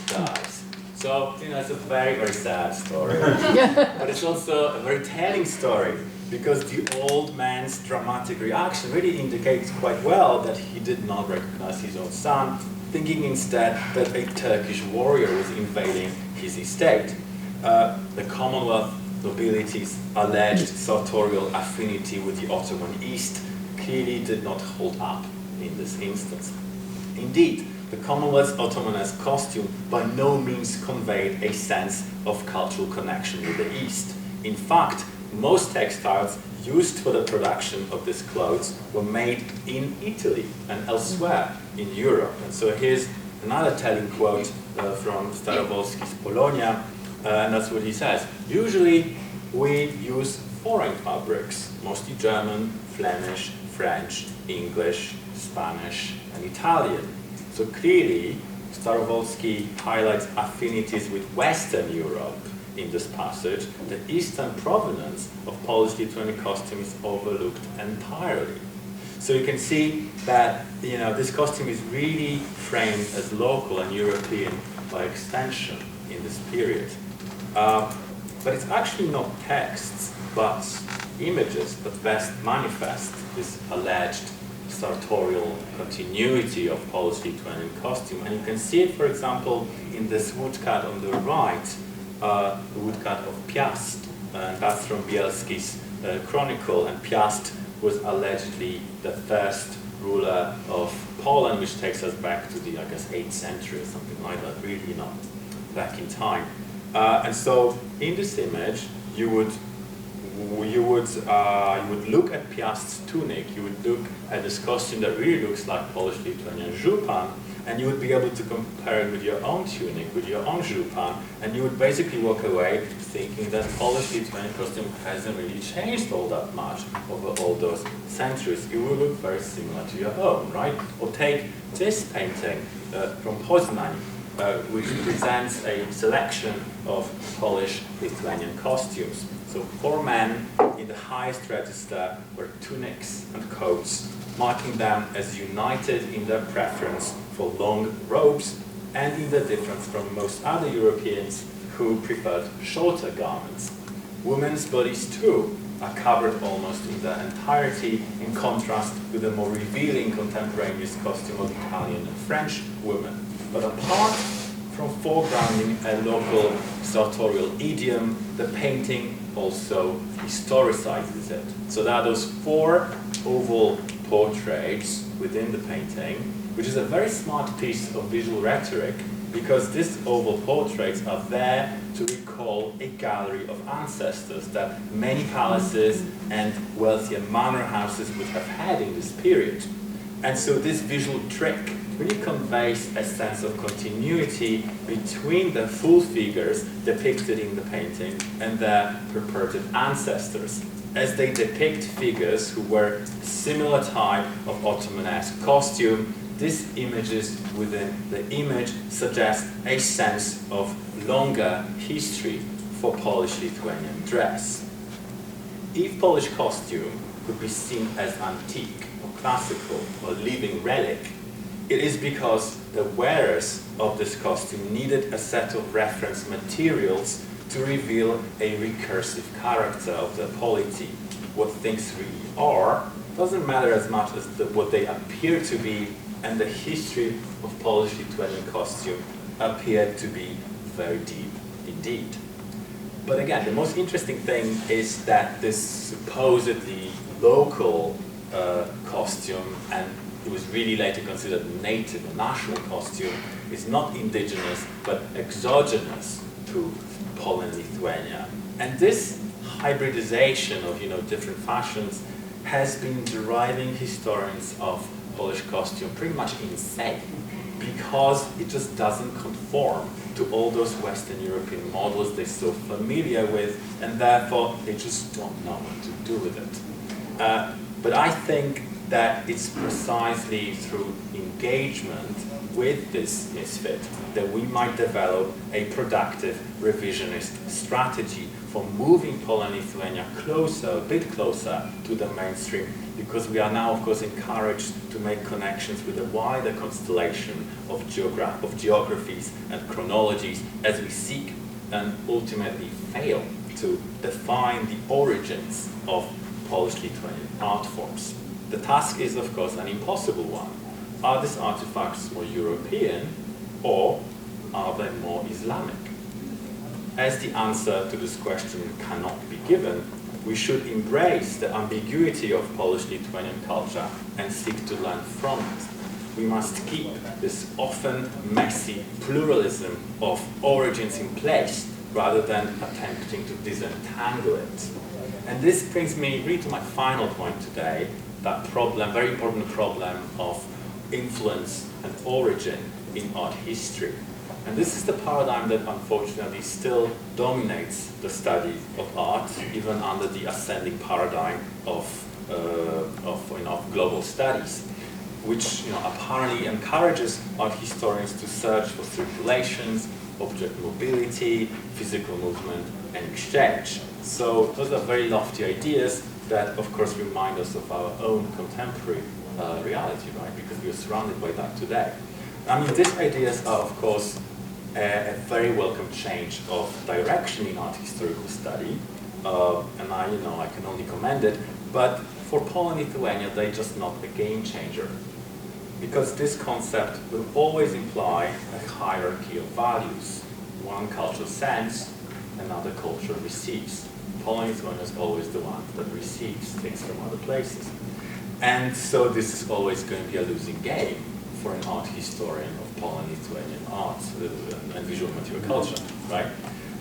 dies. So, it's a very, very sad story. But it's also a very telling story, because the old man's dramatic reaction really indicates quite well that he did not recognize his own son, thinking instead that a Turkish warrior was invading his estate. The Commonwealth nobility's alleged sartorial affinity with the Ottoman East clearly did not hold up in this instance. Indeed, the Commonwealth's Ottomanized costume by no means conveyed a sense of cultural connection with the East. In fact, most textiles used for the production of these clothes were made in Italy and elsewhere in Europe. And so here's another telling quote from Starowolski's Polonia, and that's what he says. Usually we use foreign fabrics, mostly German, Flemish, French, English, Spanish, and Italian. So clearly, Starowolski highlights affinities with Western Europe in this passage. The Eastern provenance of Polish-Lithuanian costume is overlooked entirely. So you can see that this costume is really framed as local and European by extension in this period. But it's actually not texts, but images that best manifest this alleged sartorial continuity of Polish-Lithuanian costume. And you can see it, for example, in this woodcut on the right, the woodcut of Piast, and that's from Bielski's Chronicle, and Piast was allegedly the first ruler of Poland, which takes us back to the, 8th century or something like that, really back in time. And so in this image, you would look at Piast's tunic, you would look at this costume that really looks like Polish-Lithuanian jupan, and you would be able to compare it with your own tunic, with your own jupan, and you would basically walk away thinking that Polish-Lithuanian costume hasn't really changed all that much over all those centuries. It would look very similar to your own, right? Or take this painting from Poznań, which presents a selection of Polish-Lithuanian costumes. So 4 men in the highest register wear tunics and coats, marking them as united in their preference for long robes and in the difference from most other Europeans who preferred shorter garments. Women's bodies too are covered almost in their entirety, in contrast with the more revealing contemporaneous costume of Italian and French women. But apart from foregrounding a local sartorial idiom, the painting also historicizes it. So there are those 4 oval portraits within the painting, which is a very smart piece of visual rhetoric, because these oval portraits are there to recall a gallery of ancestors that many palaces and wealthier manor houses would have had in this period. And so this visual trick really conveys a sense of continuity between the full figures depicted in the painting and their purported ancestors, as they depict figures who wear similar type of Ottomanesque costume. These images within the image suggest a sense of longer history for Polish-Lithuanian dress. If Polish costume could be seen as antique or classical or living relic, it is because the wearers of this costume needed a set of reference materials to reveal a recursive character of the polity. What things really are doesn't matter as much as what they appear to be, and the history of Polish-Lithuanian costume appeared to be very deep indeed. But again, the most interesting thing is that this supposedly local costume, and it was really later considered native or national costume, is not indigenous but exogenous to Poland-Lithuania. And this hybridization of different fashions has been driving historians of Polish costume pretty much insane, because it just doesn't conform to all those Western European models they're so familiar with, and therefore they just don't know what to do with it. But I think that it's precisely through engagement with this misfit that we might develop a productive revisionist strategy for moving Poland-Lithuania a bit closer to the mainstream, because we are now, of course, encouraged to make connections with a wider constellation of geographies and chronologies as we seek and ultimately fail to define the origins of Polish-Lithuanian art forms. The task is, of course, an impossible one. Are these artifacts more European, or are they more Islamic? As the answer to this question cannot be given, we should embrace the ambiguity of Polish-Lithuanian culture and seek to learn from it. We must keep this often messy pluralism of origins in place, rather than attempting to disentangle it. And this brings me really to my final point today, that problem, very important problem of influence and origin in art history. And this is the paradigm that unfortunately still dominates the study of art, even under the ascending paradigm of global studies, which apparently encourages art historians to search for circulations, object mobility, physical movement, and exchange. So those are very lofty ideas that, of course, remind us of our own contemporary reality, right? Because we are surrounded by that today. I mean, these ideas are, of course, a very welcome change of direction in art historical study, and I can only commend it. But for Poland-Lithuania, they're just not a game changer, because this concept will always imply a hierarchy of values. One culture sends, another culture receives. Poland-Lithuania is always the one that receives things from other places. And so this is always going to be a losing game for an art historian of Poland-Lithuanian art and visual material culture, right?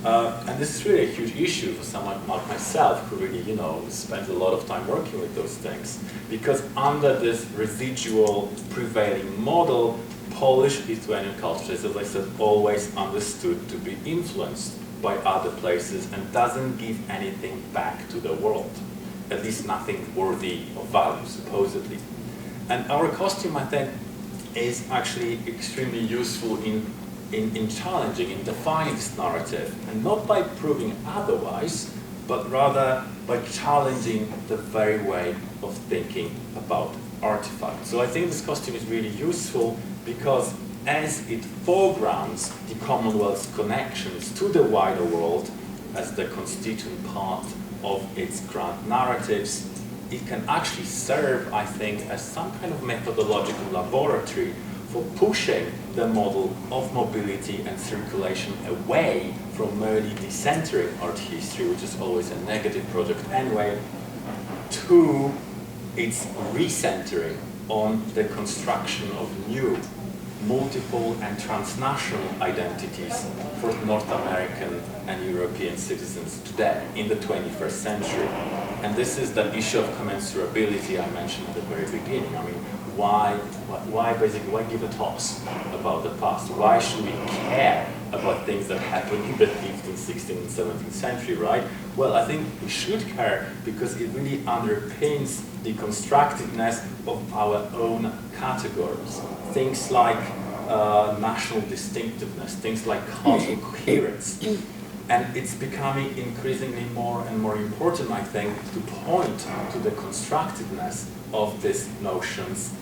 And this is really a huge issue for someone like myself, who really, spends a lot of time working with those things. Because under this residual prevailing model, Polish-Lithuanian culture is, as I said, always understood to be influenced by other places and doesn't give anything back to the world. At least nothing worthy of value, supposedly. And our costume, I think, is actually extremely useful in challenging, in defining this narrative, and not by proving otherwise, but rather by challenging the very way of thinking about artifacts. So I think this costume is really useful because as it foregrounds the Commonwealth's connections to the wider world, as the constituent part of its grand narratives, it can actually serve, I think, as some kind of methodological laboratory for pushing the model of mobility and circulation away from merely decentering art history, which is always a negative project anyway, to its recentering on the construction of new, multiple and transnational identities for North American and European citizens today in the 21st century. And this is the issue of commensurability I mentioned at the very beginning. I mean, why give a toss about the past? Why should we care about things that happened in the 15th, 16th, and 17th century, right? Well, I think we should care because it really underpins the constructiveness of our own categories. Things like national distinctiveness, things like cultural coherence. And it's becoming increasingly more and more important, I think, to point to the constructiveness of these notions,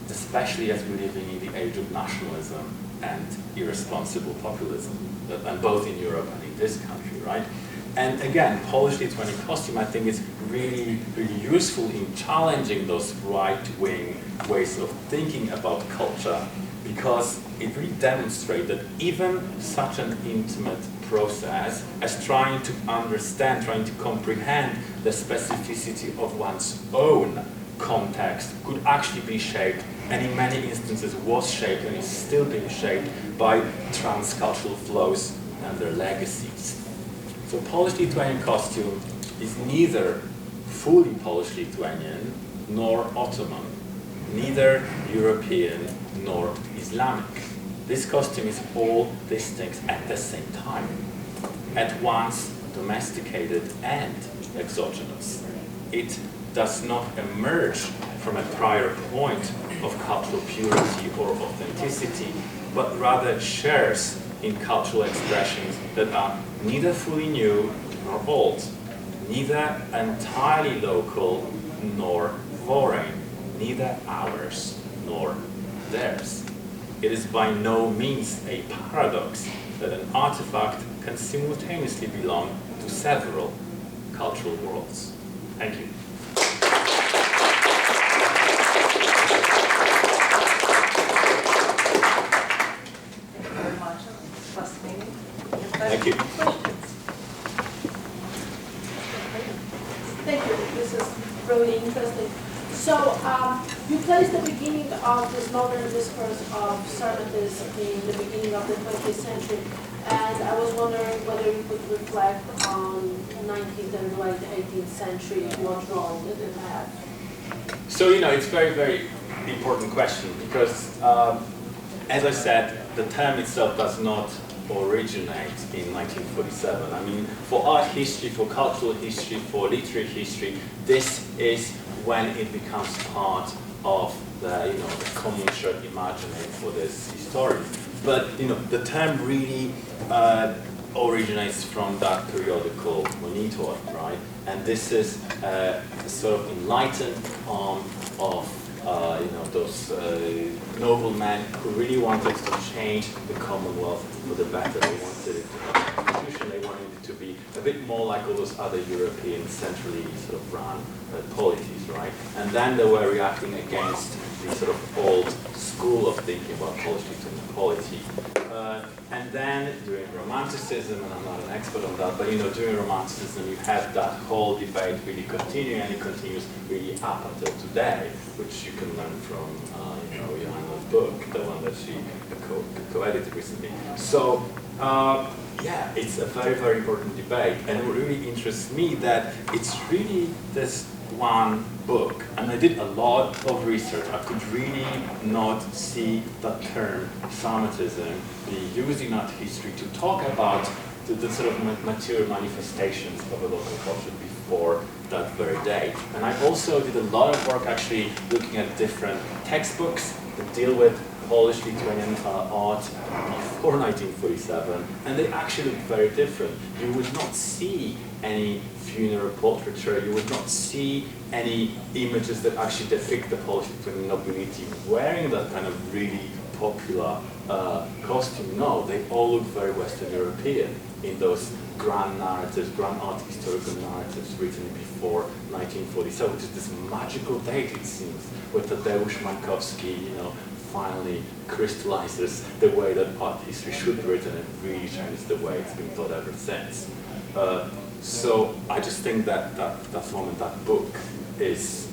especially as we're living in the age of nationalism and irresponsible populism, and both in Europe and in this country, right? And again, Polish-Lithuanian costume, I think, is really, really useful in challenging those right-wing ways of thinking about culture, because it really demonstrates that even such an intimate process as trying to understand, trying to comprehend the specificity of one's own context could actually be shaped, and in many instances was shaped and is still being shaped by transcultural flows and their legacies. So Polish-Lithuanian costume is neither fully Polish-Lithuanian nor Ottoman, neither European nor Islamic. This costume is all these things at the same time, at once domesticated and exogenous. It does not emerge from a prior point of cultural purity or authenticity, but rather shares in cultural expressions that are neither fully new nor old, neither entirely local nor foreign, neither ours nor theirs. It is by no means a paradox that an artifact can simultaneously belong to several cultural worlds. Thank you. Thank you very much. Fascinating. Thank you. Thank you. This is really interesting. So you placed the beginning of this modern discourse of Sarmatism in the beginning of the 20th century, and I was wondering whether you could reflect on 19th and late 18th century, what role did it have? So, it's a very, very important question because, as I said, the term itself does not originate in 1947. I mean, for art history, for cultural history, for literary history, this is when it becomes part of the, the common shared imaginary for this historian. But, the term really originates from that periodical Monitor, right? And this is a sort of enlightened poem of, those noblemen who really wanted to change the Commonwealth for the better. They wanted it to have a constitution, they wanted it to be a bit more like all those other European centrally sort of run polities, right? And then they were reacting against the sort of old school of thinking about Polish-Lithuanian polity. And then during Romanticism, and I'm not an expert on that, but during Romanticism you had that whole debate really continue, and it continues really up until today, which you can learn from Johanna's book, the one that she co-edited recently. So yeah, it's a very, very important debate, and it really interests me that it's really this one book, and I did a lot of research. I could really not see that term Sarmatism being used in art history to talk about the sort of material manifestations of a local culture before that very day. And I also did a lot of work actually looking at different textbooks that deal with Polish-Lithuanian art before 1947, and they actually look very different. You would not see any funeral portraiture, you would not see any images that actually depict the Polish-Lithuanian nobility wearing that kind of really popular costume. No, they all look very Western European in those grand narratives, grand art historical narratives written before 1947, which is this magical date, it seems, where Tadeusz Mankowski, finally crystallizes the way that art history should be written and really changes the way it's been taught ever since. So I just think that that moment, that book, is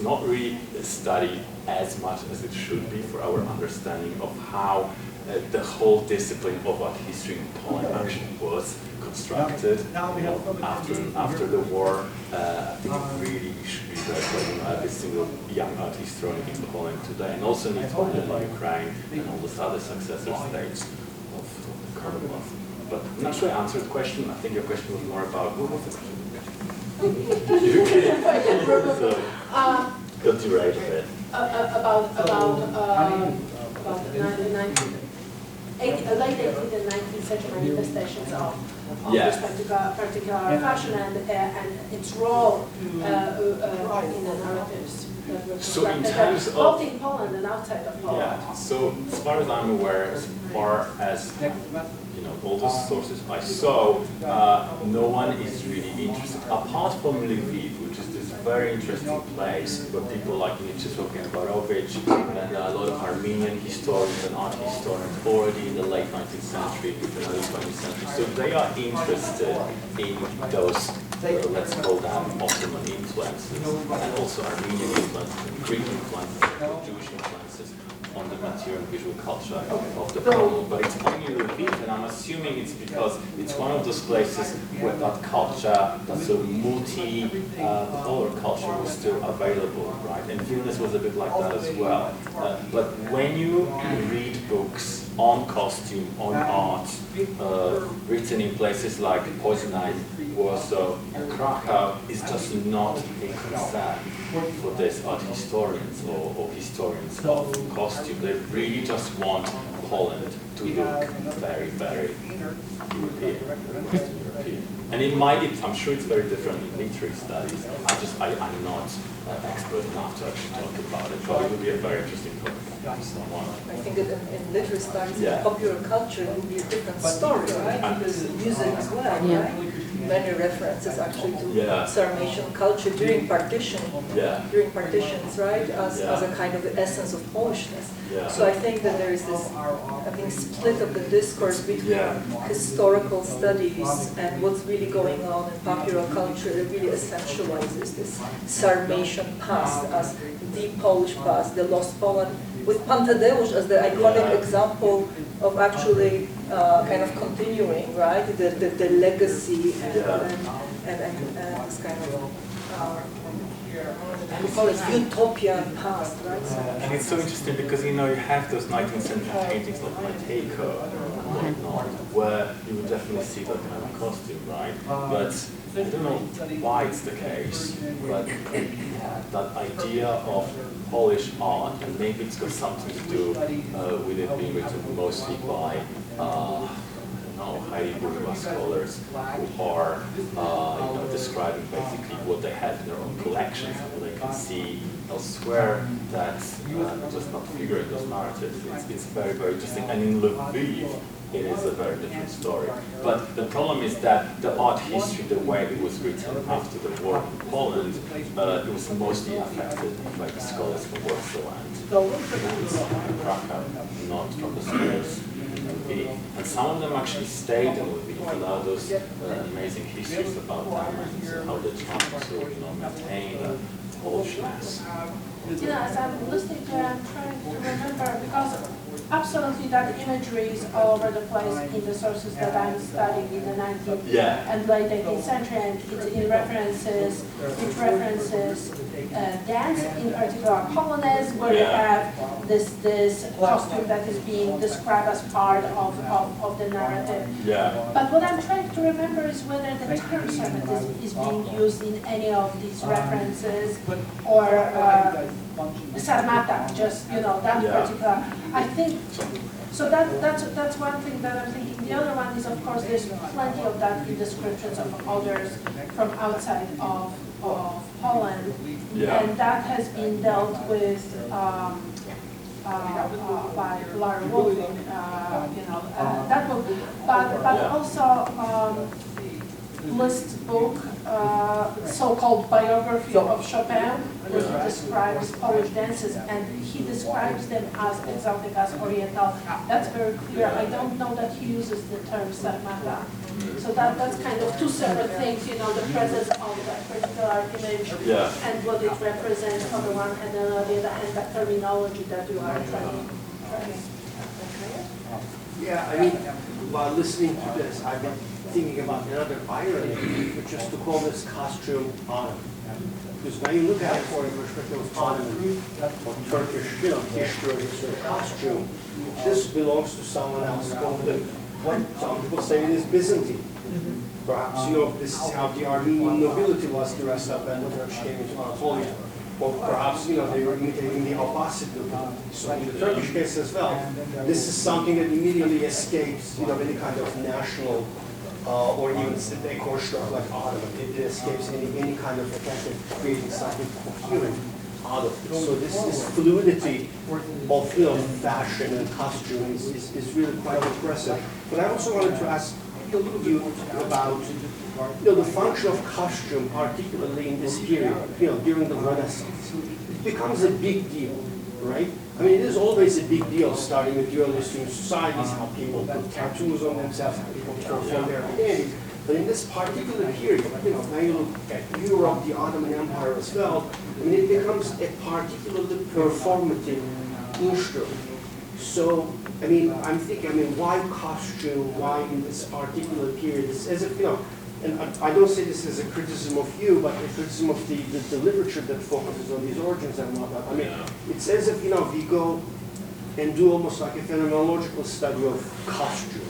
not really a study as much as it should be for our understanding of how the whole discipline of art history in Poland actually was constructed after the war. I think it really should be read by every single young art historian in Poland today, and also in Lithuania, Ukraine, and all those other successor states of the Commonwealth. But I'm not sure I answered the question. I think your question was more about what was the question? So, got derailed a bit. About the late 18th and 19th century manifestations of this particular fashion and its role in the narratives that were So in constructed, terms of both in Poland and outside of Poland. Yeah. So as far as I'm aware, as far as all the sources I saw, no one is really interested, apart from Lviv, which is this very interesting place where people like Nichesov and Barovich and a lot of Armenian historians and art historians already in the late 19th century, the early 20th century. So they are interested in those, let's call them Ottoman influences, and also Armenian influences, Greek influences, Jewish influences on the material and visual culture of the Commonwealth. But it's only Lviv, and I'm assuming it's because it's one of those places where that culture, that sort of multi-polar culture was still available, right? And Vilnius was a bit like that as well. But when you read books on costume, on art, written in places like Poznań, Warsaw, and Krakow, is just not a concern for these art historians or historians of costume. They really just want Poland to look very, very European. And it might, I'm sure it's very different in literary studies. I'm not expert enough to actually talk about it, but it would be a very interesting topic. I think that in literary studies, in popular culture, it would be a different story, right? Because music as well, right? Many references actually to Sarmatian culture during partition, during partitions, right? As a kind of the essence of Polishness. So I think that there is this, split of the discourse between historical studies and what's really going on in popular culture that really essentializes this Sarmatian past as the Polish past, the lost Poland, with Pan Tadeusz as the iconic example of actually kind of continuing, right, the legacy and this kind of we call it utopian past, right? And it's so interesting because you have those 19th century paintings like Matejko and whatnot, where you would definitely see that kind of costume, right? But I don't know why it's the case, but that idea of Polish art, and maybe it's got something to do with it being written mostly by highly bourgeois scholars who are describing basically what they have in their own collections and what they can see elsewhere that's just not figuring those narratives. It's very, very interesting. And in Lviv, it is a very different story. But the problem is that the art history, the way it was written after the war in Poland, it was mostly affected by the scholars from Warsaw and Krakow, not from the scholars in Lviv. And some of them actually stayed in Lviv, allowed those amazing histories about them and how they tried to maintain Polishness. As I'm listening to it, I'm trying to remember, because absolutely that imagery is all over the place in the sources that I'm studying in the 19th and late 18th century, and it references dance, in particular Polonaise, where you have this costume that is being described as part of the narrative. But what I'm trying to remember is whether the term Sarmatism is being used in any of these references, or Sarmata, just that particular. I think so. That's one thing that I'm thinking. The other one is, of course, there's plenty of that in descriptions of others from outside of Poland, and that has been dealt with by Lara Wolfing, that book, but also Liszt's book, so-called biography of Chopin, where he describes Polish dances, and he describes them as exotic, as oriental. That's very clear. I don't know that he uses the term sarmata. So that's kind of two separate things, the presence of that particular image and what it represents on the one hand, and on the other hand, the terminology that you are trying. Yeah, I mean, while listening to this, I've been thinking about another irony, which is to call this costume Ottoman. Because when you look at it from the perspective of Ottoman or Turkish, history of costume, this belongs to someone else. What some people say it is Byzantine. Perhaps, this is how the Armenian nobility was dressed up when the Turks came into Anatolia. Or perhaps, they were imitating the Abbasid nobility. So in the Turkish case as well, this is something that immediately escapes, any kind of national or even a construct like Ottoman. It escapes any kind of attempt at creating something coherent out of it. So this fluidity of fashion and costume is really quite impressive. But I also wanted to ask you about the function of costume, particularly in this period, during the Renaissance. It becomes a big deal, right? I mean, it is always a big deal, starting with the earliest human societies, how people put tattoos on themselves, how people perform their identities. But in this particular period, when you look at Europe, the Ottoman Empire as well, I mean, it becomes a particularly performative instrument. So, I mean, I'm thinking, why costume? Why in this particular period? It's as if, and I don't say this as a criticism of you, but a criticism of the literature that focuses on these origins and whatnot. I mean, it's as if, we go and do almost like a phenomenological study of costume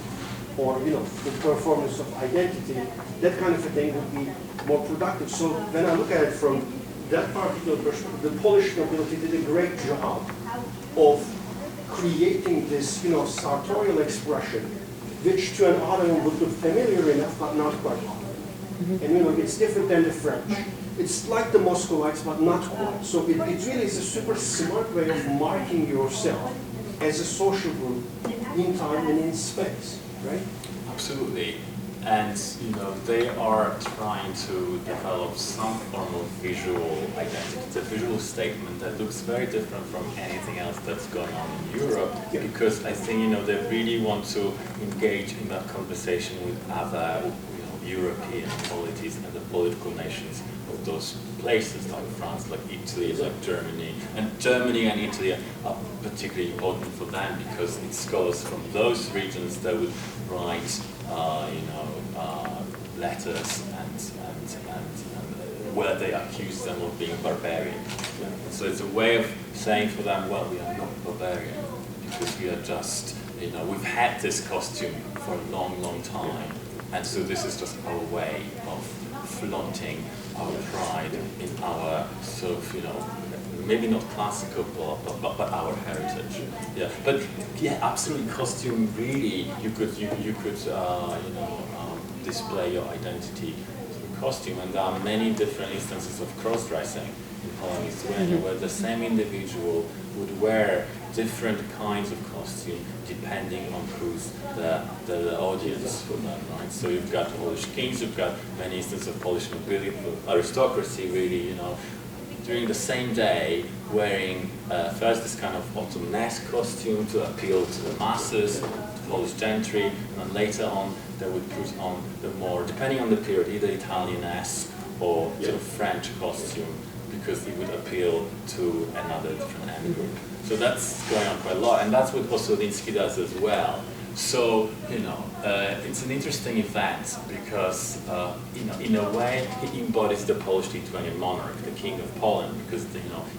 or, the performance of identity. That kind of a thing would be more productive. So when I look at it from that particular perspective, the Polish nobility did a great job of creating this, sartorial expression, which to an Ottoman would look familiar enough, but not quite. And it's different than the French. It's like the Muscovites, but not quite. So it really is a super smart way of marking yourself as a social group in time and in space, right? Absolutely. And they are trying to develop some form of visual identity. It's a visual statement that looks very different from anything else that's going on in Europe, because I think they really want to engage in that conversation with other European polities and the political nations of those places, like France, like Italy, like Germany. And Germany and Italy are particularly important for them because it's scholars from those regions that would write letters and where they accuse them of being barbarian. So it's a way of saying for them, well, we are not barbarian because we are just, we've had this costume for a long, long time. And so this is just our way of flaunting our pride in our sort of, maybe not classical, but our heritage. Yeah, but absolutely, costume really, you could display your identity through costume, and there are many different instances of cross-dressing in Poland-Lithuania, where the same individual would wear different kinds of costume depending on who's the audience for them, right? So you've got Polish kings, you've got many instances of Polish nobility, aristocracy really, during the same day wearing first this kind of Ottomanesque costume to appeal to the masses, to Polish gentry, and then later on they would put on the more, depending on the period, either Italianesque or sort of French costume, because it would appeal to another different ethnic. So that's going on quite a lot, and that's what Ossoliński does as well. So, it's an interesting event because, in a way, he embodies the Polish-Lithuanian monarch, the King of Poland, because,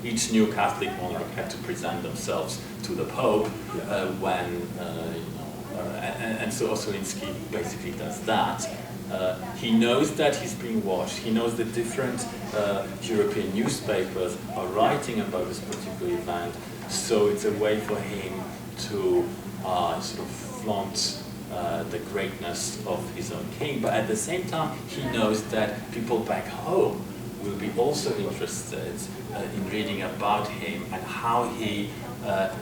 each new Catholic monarch had to present themselves to the Pope and so Ossoliński basically does that. He knows that he's being watched. He knows that different European newspapers are writing about this particular event. So it's a way for him to sort of flaunt the greatness of his own king. But at the same time, he knows that people back home will be also interested in reading about him and how he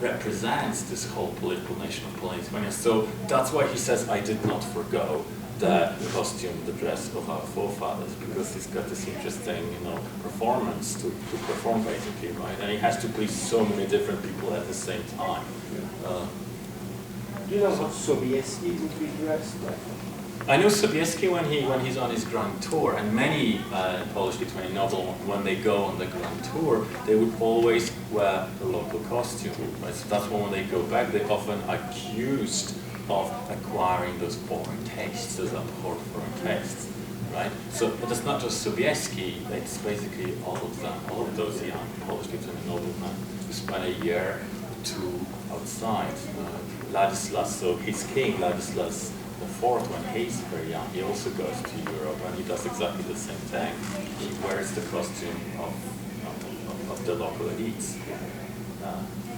represents this whole political nation of Poland-Lithuania. So that's why he says, I did not forgo the costume, the dress of our forefathers, because he's got this interesting, performance to perform basically, right? And he has to please so many different people at the same time. Do you know how Sobieski would be dressed like? I know Sobieski when he's on his grand tour, and many Polish-Lithuanian noblemen, when they go on the grand tour, they would always wear the local costume. Right? So that's when they go back, they're often accused of acquiring those foreign tastes, those abhorrent foreign tastes, right? So, but it's not just Sobieski, it's basically all of them, all of those young Polish-Lithuanian noblemen who spent a year or two outside. Ladislas, so his king, Ladislas IV, when he's very young, he also goes to Europe and he does exactly the same thing. He wears the costume of the local elites.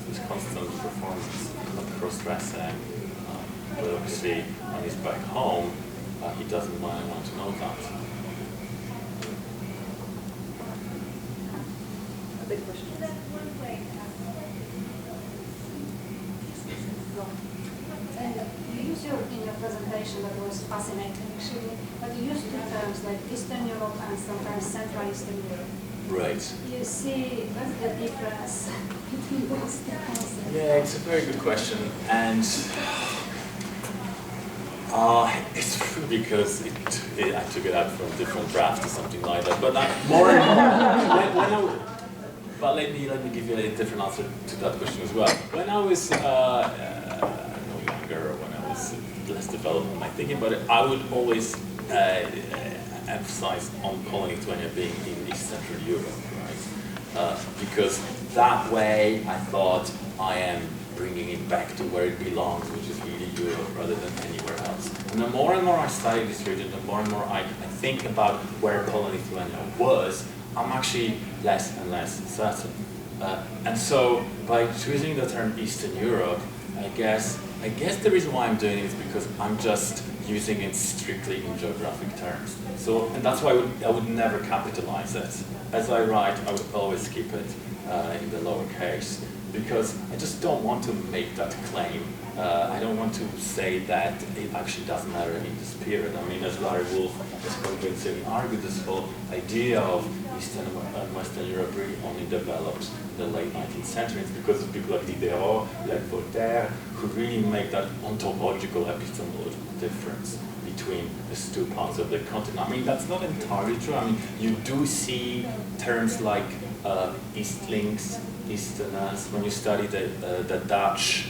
There's constant performance of cross-dressing. But obviously, when he's back home, he doesn't want to know that. A big question. You use in your presentation, that was fascinating actually, but you use two terms like Eastern Europe and sometimes Central Eastern Europe. Right. You see, what's the difference between those two concepts? Yeah, it's a very good question, and it's true because I took it out from a different draft or something like that. But more and more, but let me give you a different answer to that question as well. When I was younger, when I was less developed in my thinking about it, I would always emphasize on Poland-Lithuania being in East Central Europe, right? Because that way I thought I am bringing it back to where it belongs, which is really Europe rather than anywhere else. And the more and more I study this region, the more and more I think about where Poland-Lithuania was, I'm actually less and less certain. And so by choosing the term Eastern Europe, I guess the reason why I'm doing it is because I'm just using it strictly in geographic terms. So, and that's why I would never capitalize it. As I write, I would always keep it in the lowercase, because I just don't want to make that claim. I don't want to say that it actually doesn't matter in this period. I mean, as Larry Wolff has convincingly argued, this whole idea of Eastern and Western Europe really only developed in the late 19th century. It's because of people like Diderot, like Voltaire, who really make that ontological, epistemological difference between these two parts of the continent. I mean, that's not entirely true. I mean, you do see terms like Eastlings, Easterners, when you study the Dutch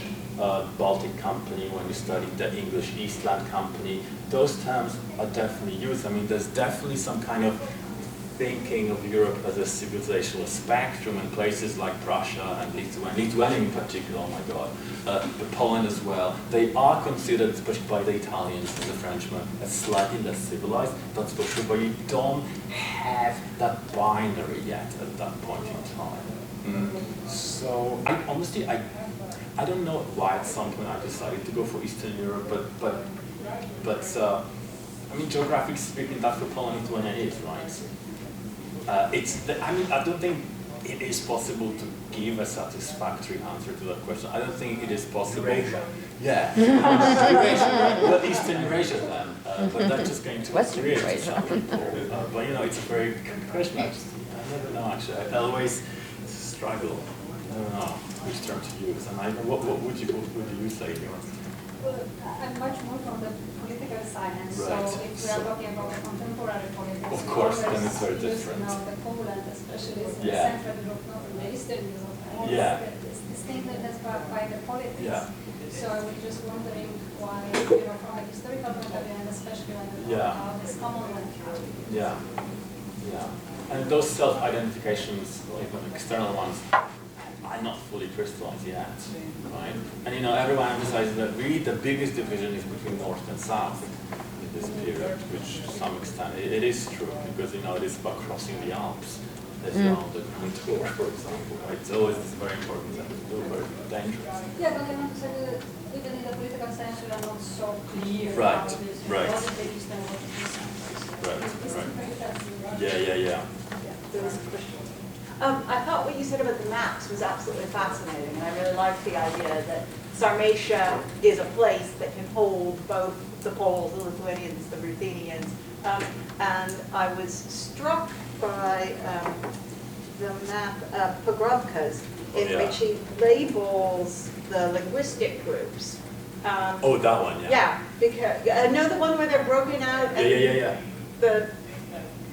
Baltic Company, when you study the English Eastland Company, those terms are definitely used. I mean, there's definitely some kind of thinking of Europe as a civilizational spectrum, and places like Prussia and Lithuania in particular, oh my God, but Poland as well, they are considered, especially by the Italians and the Frenchmen, as slightly less civilized, that's for sure, but you don't have that binary yet at that point in time. So, I don't know why at some point I decided to go for Eastern Europe, but I mean, geographically speaking, that's what Poland-Lithuania is, right? I don't think it is possible to give a satisfactory answer to that question. I don't think it is possible. Eurasia. Yeah. Eurasia, well, Eastern Eurasia then. But that's just going to Western create Eurasia. some people. But it's a very good question. I never know actually. I always struggle. I don't know which term to use. And what would you say here? Well, I'm much more from the political science, Right. so if we are talking about contemporary politics, Of course, we then it's very always use different. now the Poland, especially in Yeah. Central Europe, not in the Eastern Europe. I always Yeah. get this thing that is by the politics. Yeah. So I was just wondering why, from a historical point of view, and especially when we talk Yeah. about this Commonwealth. Yeah. Yeah. And those self-identifications, even external ones, are not fully crystallized yet, right? And everyone emphasizes that really the biggest division is between North and South in this period, which to some extent it is true, because it is about crossing the Alps as you're on the Grand Tour, for example, right? It's always this very important thing to do, very dangerous. Yeah, but I want to say that even in the political science we are not so clear Right, about this. right. What is the East and what is the South? Right, It's right. very fascinating. Yeah. there was a question. I thought what you said about the maps was absolutely fascinating, and I really liked the idea that Sarmatia is a place that can hold both the Poles, the Lithuanians, the Ruthenians, and I was struck by the map Pogrobka's, in which he labels the linguistic groups. Oh, that one, yeah. Yeah, because no, the one where they're broken out. Yeah.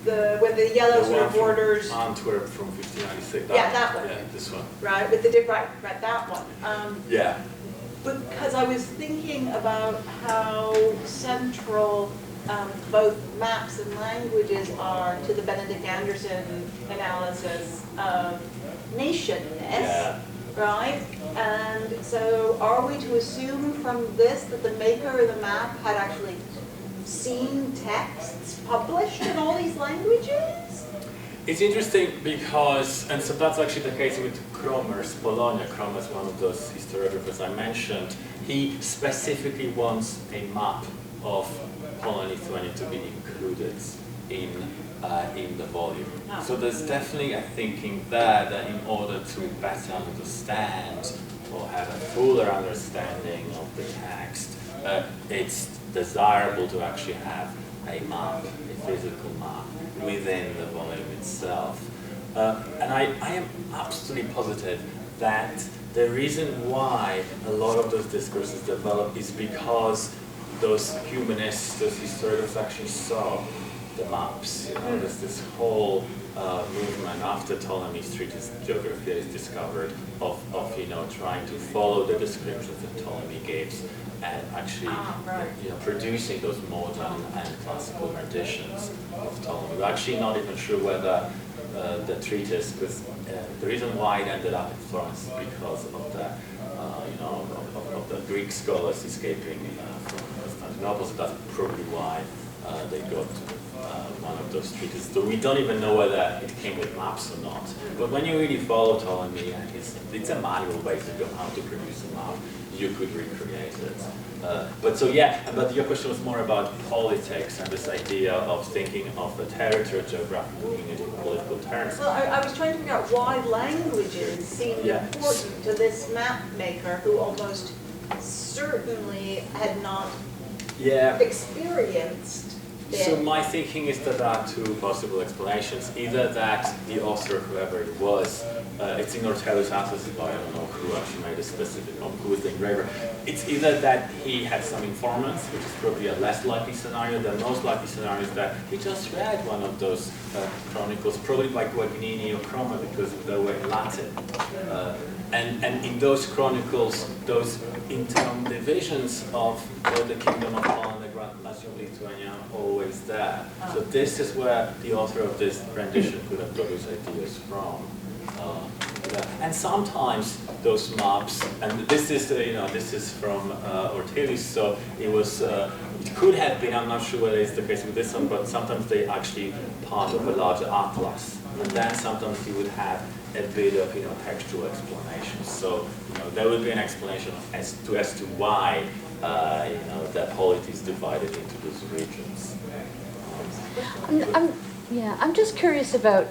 When the yellow sort of borders. Antwerp from 1596. Yeah, that one. Yeah, this one. Right, with the right, that one. Yeah. Because I was thinking about how central both maps and languages are to the Benedict Anderson analysis of nationness, right? And so are we to assume from this that the maker of the map had actually seen texts published in all these languages? It's interesting because, and so that's actually the case with Kromer's Polonia. Kromer's one of those historiographers I mentioned. He specifically wants a map of Poland-Lithuania to be included in the volume. Oh. So there's definitely a thinking there that in order to better understand or have a fuller understanding of the text, it's desirable to actually have a map, a physical map, within the volume itself. And I am absolutely positive that the reason why a lot of those discourses develop is because those humanists, those historians actually saw the maps. You know, there's this whole movement after Ptolemy's treatise Geography is discovered of trying to follow the descriptions that Ptolemy gives and actually producing those modern and classical renditions of Ptolemy. We're actually not even sure whether the treatise, because the reason why it ended up in Florence is because of the of the Greek scholars escaping from Constantinople. So that's probably why they got one of those treatises. So we don't even know whether it came with maps or not. But when you really follow Ptolemy, and it's a manual basically on how to produce a map, you could recreate it. But your question was more about politics and this idea of thinking of the territory geography, looking at it in political terms. Well, I was trying to figure out why languages seemed important to this map maker who almost certainly had not experienced it. So my thinking is that there are two possible explanations. Either that the author, whoever it was, it's in Ortelius' atlas, but I don't know who actually made a specific, who was the engraver. It's either that he had some informants, which is probably a less likely scenario. The most likely scenario is that he just read one of those chronicles, probably by Guagnini or Cromer, because they were in Latin. And in those chronicles, those internal divisions of the Kingdom of Poland, the Grand Nation of Lithuania, are always there. So this is where the author of this rendition could have got his ideas from. And sometimes those maps, and this is from Ortelius, so it was, it could have been, I'm not sure whether it's the case with this one, but sometimes they actually part of a larger atlas. And then sometimes you would have a bit of textual explanation. So there would be an explanation as to why that polity is divided into those regions. I'm just curious about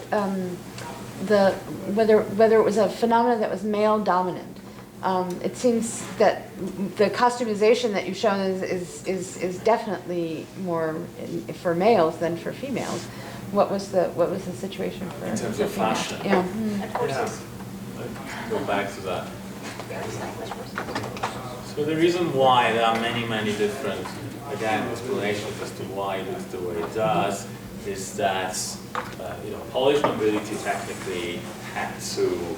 whether it was a phenomenon that was male dominant. It seems that the customization that you've shown is definitely more for males than for females. What was the situation for in terms of females? fashion? Yeah. Let's go back to that. So the reason why there are many different explanations as to why it looks the way it does is that Polish nobility technically had to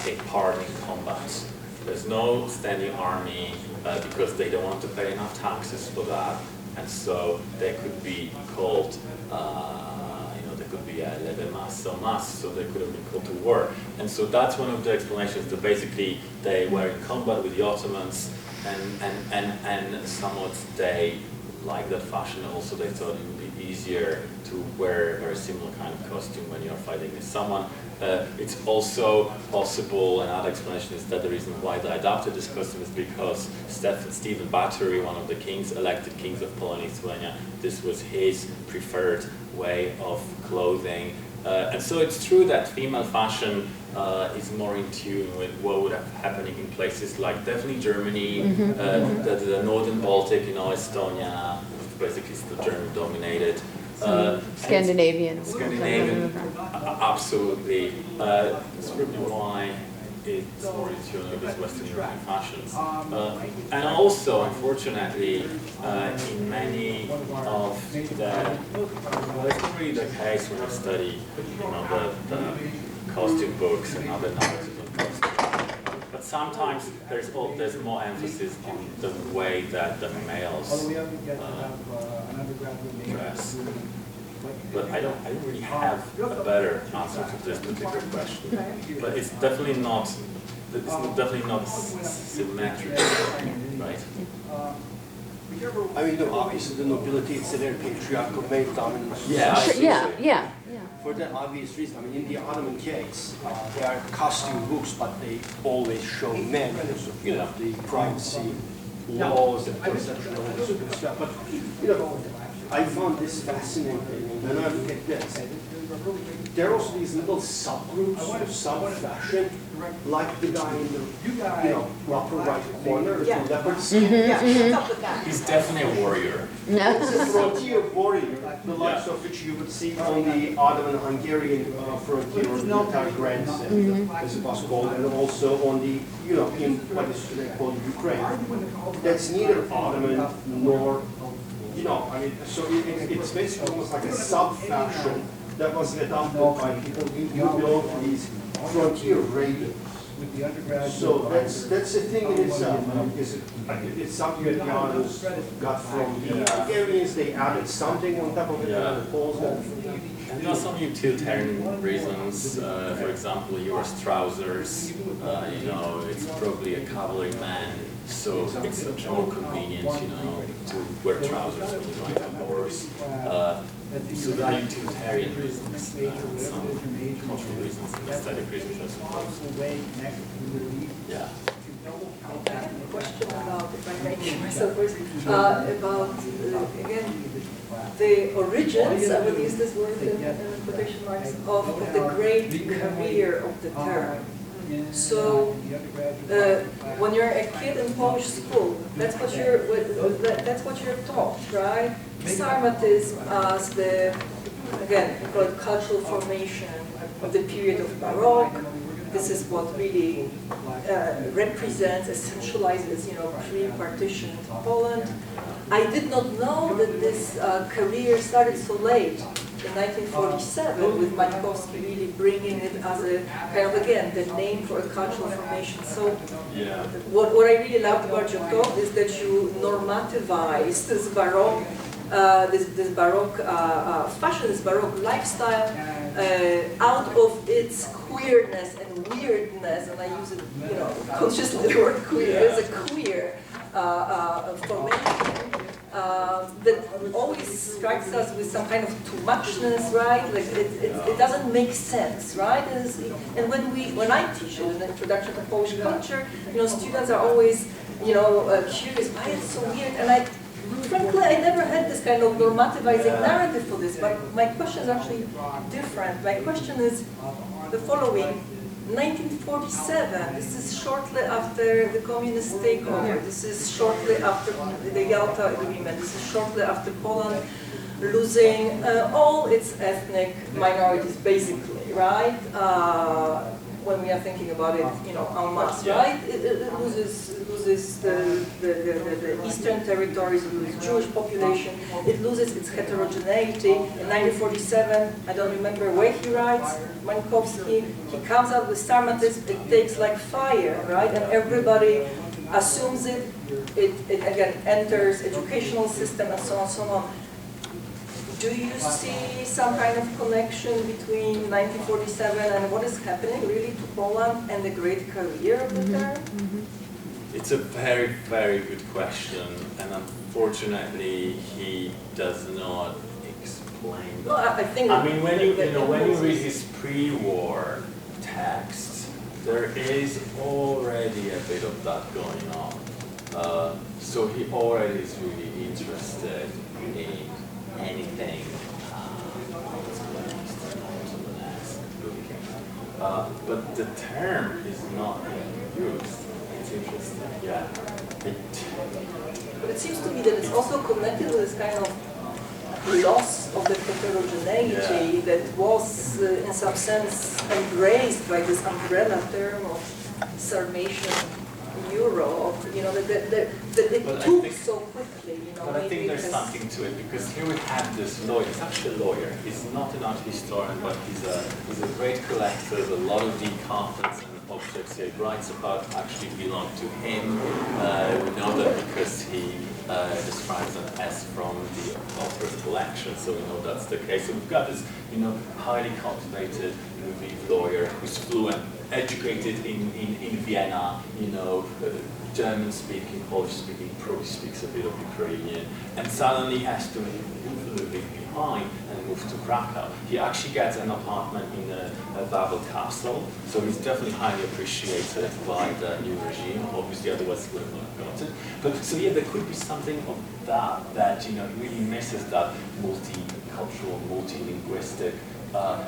take part in combat. There's no standing army because they don't want to pay enough taxes for that, and so they could be called. There could be a levemas or mass, so they could have been called to war. And so that's one of the explanations, that basically they were in combat with the Ottomans, and somewhat they liked that fashion. Also, they thought it would be easier to wear a very similar kind of costume when you're fighting with someone. It's also possible, another explanation is that the reason why they adopted this costume is because Stephen Bathory, one of the elected kings of Poland-Lithuania, this was his preferred way of clothing, And so it's true that female fashion is more in tune with what would have happening in places like definitely Germany, the northern Baltic, you know, Estonia, basically still German dominated. Scandinavian. Scandinavian, absolutely. That's probably why it's more in tune with these Western European fashions. And also, unfortunately, in many of the, well, it's not really the case when you study, you know, the costume books and other narratives on costume. But sometimes there's more emphasis on the way that the males dress. But I don't really have a better answer to this particular question. But it's definitely not symmetric, right? I mean, no, obviously the nobility, it's a very patriarchal male dominance. Yeah. For that obvious reason, I mean, in the Ottoman case, there are costume books, but they always show men because of, you know, the privacy laws, the perception of all this sort of stuff. But, you know, I found this fascinating, and when I look at this, there are also these little subgroups of sub-fashion, like the guy in the, you know, upper right corner, with the leopard skin. Stop with that. He's definitely a warrior. It's a frontier warrior, the likes of which you would see on the Ottoman-Hungarian frontier, or the entire Grand as it was called, and also on the, you know, in what is today called Ukraine. That's neither Ottoman nor, you know, I mean, so it's basically almost like a sub-fashion that was adopted by people who belong to these frontier raiders. So that's the thing in itself. It's something that the Ottomans got from the Hungarians. They added something on top of it, the Poles. And there are some utilitarian reasons. For example, yours trousers. You know, it's probably a cavalryman, so it's more convenient, you know, to wear trousers when you ride a horse. So there are utilitarian reasons, some cultural reasons, and aesthetic reasons, I suppose. Yeah. I have a question about, if I may make myself first, about, again, the origins, I would use this word in quotation marks, of the great career of the term. So, when you're a kid in Polish school, that's what you're taught, right? Sarmatism as the, again, we call it cultural formation of the period of Baroque. This is what really represents, essentializes, you know, pre-partition Poland. I did not know that this career started so late, in 1947, with Mańkowski really bringing it as a kind of, again, the name for a cultural formation. So what I really loved about your talk is that you normativized this Baroque this Baroque fashion, this Baroque lifestyle, out of its queerness and weirdness, and I use it, you know, consciously the word queer, as a queer formation that always strikes us with some kind of too muchness, right? Like it doesn't make sense, right? And when I teach it in the introduction to Polish culture, you know, students are always, you know, curious why it's so weird, and frankly, I never had this kind of normativizing narrative for this, but my question is actually different. My question is the following. 1947, this is shortly after the communist takeover, this is shortly after the Yalta Agreement, this is shortly after Poland losing all its ethnic minorities, basically, right? When we are thinking about it, you know, en masse, right? It loses the eastern territories, it loses Jewish population, it loses its heterogeneity. In 1947, I don't remember where he writes, Mańkowski, he comes out with Sarmatism, it takes like fire, right? And everybody assumes it again enters educational system and so on and so on. Do you see some kind of connection between 1947 and what is happening really to Poland and the great career of the term? It's a very, very good question, and unfortunately, he does not explain. Well, I think. I mean, when you read his pre-war text, there is already a bit of that going on. So he already is really interested in anything but the term is not used. It's interesting, yeah. But it seems to me that it's also connected with this kind of loss of the heterogeneity that was, in some sense, embraced by this umbrella term of Sarmatian Euro, of, you know, that it took so quickly, you know. But I think there's something to it, because here we have this lawyer. He's actually a lawyer. He's not an art historian, but he's a great collector of a lot of deep carpets and objects he writes about actually belong to him. We know that because he describes an S from the author's collection, so we know that's the case. So we've got this, you know, highly cultivated lawyer who's fluent, educated in Vienna, you know, German-speaking, Polish-speaking, probably speaks a bit of Ukrainian, and suddenly has to leave behind and move to Krakow. He actually gets an apartment in a Wawel castle, so he's definitely highly appreciated by the new regime. Obviously, otherwise he would have not got it. But so yeah, there could be something of that you know really misses that multicultural, multilinguistic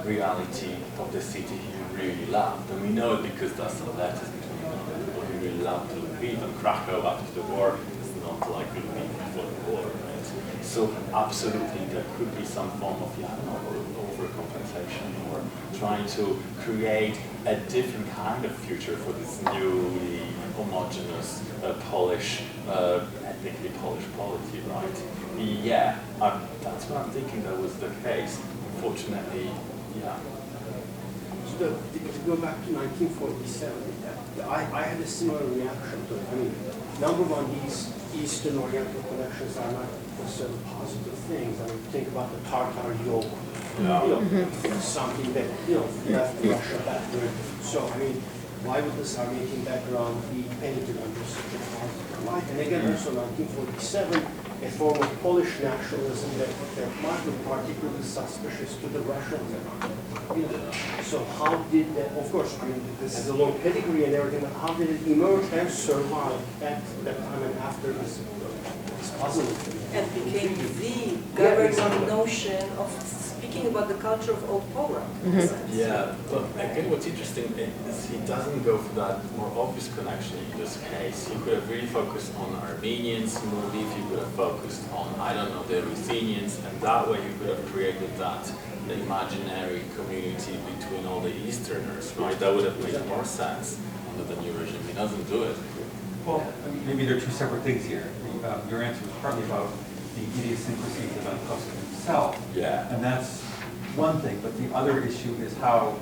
reality of the city he really loved, and we know it because there's some letters between people who really loved Lviv and Krakow after the war. It's not like Lviv before the war, right? So absolutely, there could be some form of overcompensation or trying to create a different kind of future for this newly homogeneous Polish, ethnically Polish polity, right? Yeah, that's what I'm thinking that was the case. Unfortunately, yeah. So to go back to 1947, I had a similar reaction to it. I mean, number one, these Eastern Oriental connections are not necessarily positive things. I mean, think about the Tartar yoke, you know, something that, you know, left Russia backward. So, I mean, why would the Sarmatian background be painted under such a positive light? And again, also 1947, a form of Polish nationalism that might be particularly suspicious to the Russians. You know, so how did that, of course, I mean, this is a long pedigree and everything, but how did it emerge and survive at that time and after this puzzle? And became the governing notion of speaking about the culture of old Poland. Yeah, but again, what's interesting is he doesn't go for that more obvious connection in this case. He could have really focused on Armenians, maybe he could have focused on, I don't know, the Ruthenians, and that way he could have created that imaginary community between all the Easterners, right? That would have made more sense under the new regime. He doesn't do it. Well, maybe there are two separate things here. Your answer was partly about the idiosyncrasies of Ankovsky himself. Yeah. And that's one thing, but the other issue is how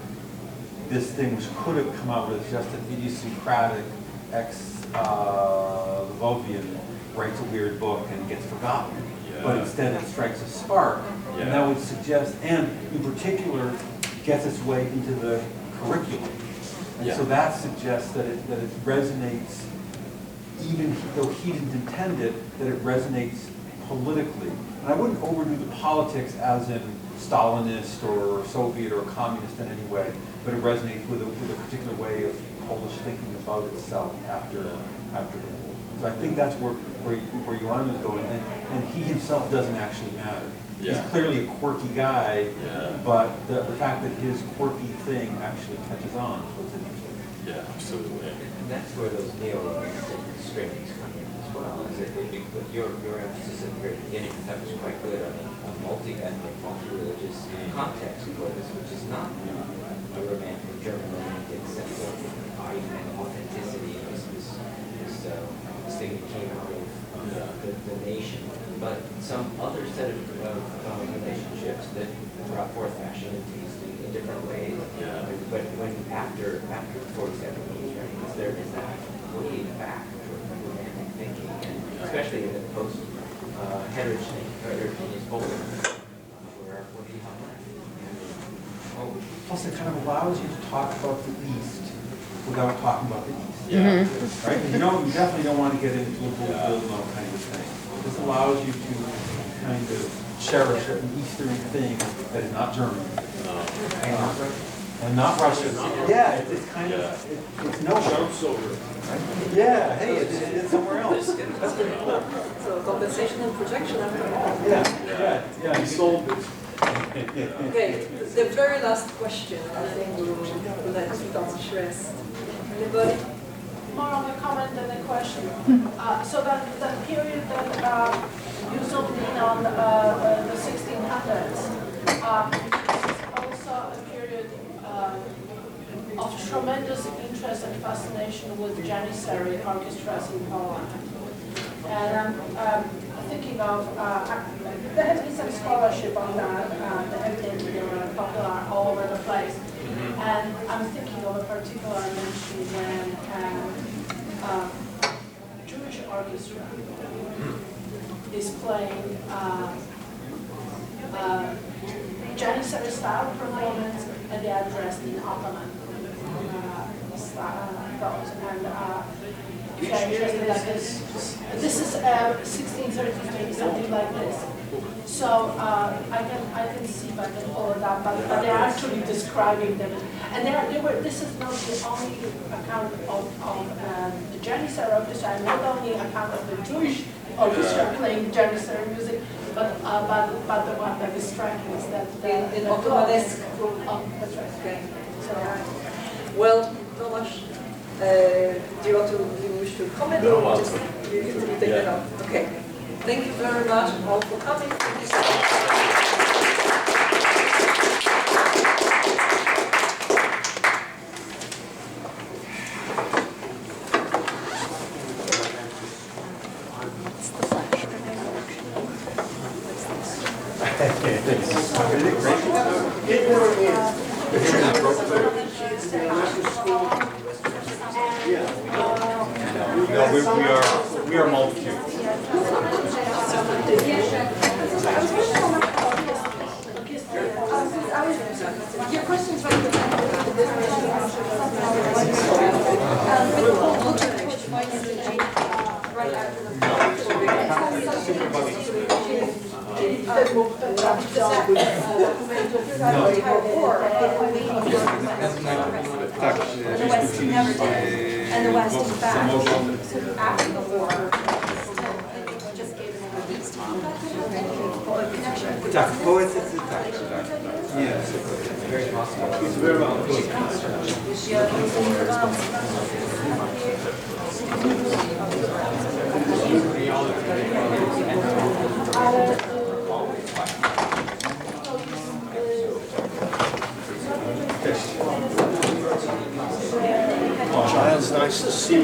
this thing could have come out as just an idiosyncratic ex-Lvovian writes a weird book and gets forgotten. Yeah. But instead it strikes a spark. Yeah. And that would suggest, and in particular, gets its way into the curriculum. And so that suggests that it resonates, even though he didn't intend it, that it resonates politically. And I wouldn't overdo the politics as in Stalinist or Soviet or communist in any way, but it resonates with a particular way of Polish thinking about itself after the war. So I think that's where Joanna is going, and he himself doesn't actually matter. Yeah. He's clearly a quirky guy, but the fact that his quirky thing actually catches on is what's interesting. Yeah, absolutely. And that's where those neo-romantic strings come in as well. But your emphasis at the very beginning, that was quite good on a multi-ethnic, multi-religious context for this, which is not a romantic, German romantic sense of authenticity, this thing that came out of the nation, but some other set of relationships that brought forth fashion and taste in different ways. Yeah. But when after 47 years, there is that wave back toward romantic thinking, and especially in the post-heterogeneous Poland, where what do you have left? Plus, it kind of allows you to talk about the East without talking about the East. Yeah. Right? You definitely don't want to get into a Bilbo kind of thing. This allows you to kind of cherish an Eastern thing that is not German. And not Russian. Yeah, it's kind of, it's no jumps over. Right? Yeah, hey, it's somewhere else. That's pretty cool. So compensation and projection after all. Yeah. You sold it. Okay, the very last question, I think we will let Tomasz rest. Anybody? More of a comment than a question. So that period that you zoomed in on the 1600s is also a period of tremendous interest and fascination with Janissary orchestras in Poland. And I'm thinking of, there has been some scholarship on that, they have been popular all over the place. And I'm thinking of a particular mention when Jewish orchestra is playing Janissary style performance, and they are dressed in Ottoman clothes. And if you're interested like this is 1630s, maybe something like this. So I can see if I can pull it up, but they're actually describing them. And this is not the only account of the Janissary orchestra, and not only account of the Jewish orchestra playing Janissary music, but the one that is striking is that in Ottomanesque. Oh, that's right. Okay. So, well, Tomasz, do you want to wish to comment or just you take it up? Okay. Thank you very much all for coming. Thank you so much. We are multitude. Your questions right And the West is back. So after the war, just gave them a release connection. Tak, poetycy tak. Nie, very possible. It's very well. Giles, nice to see you.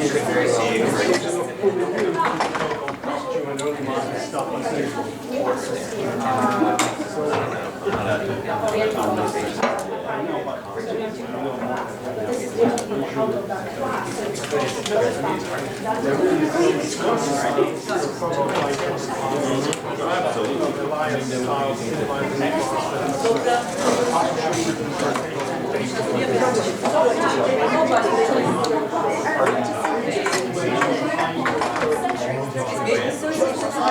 Nobody.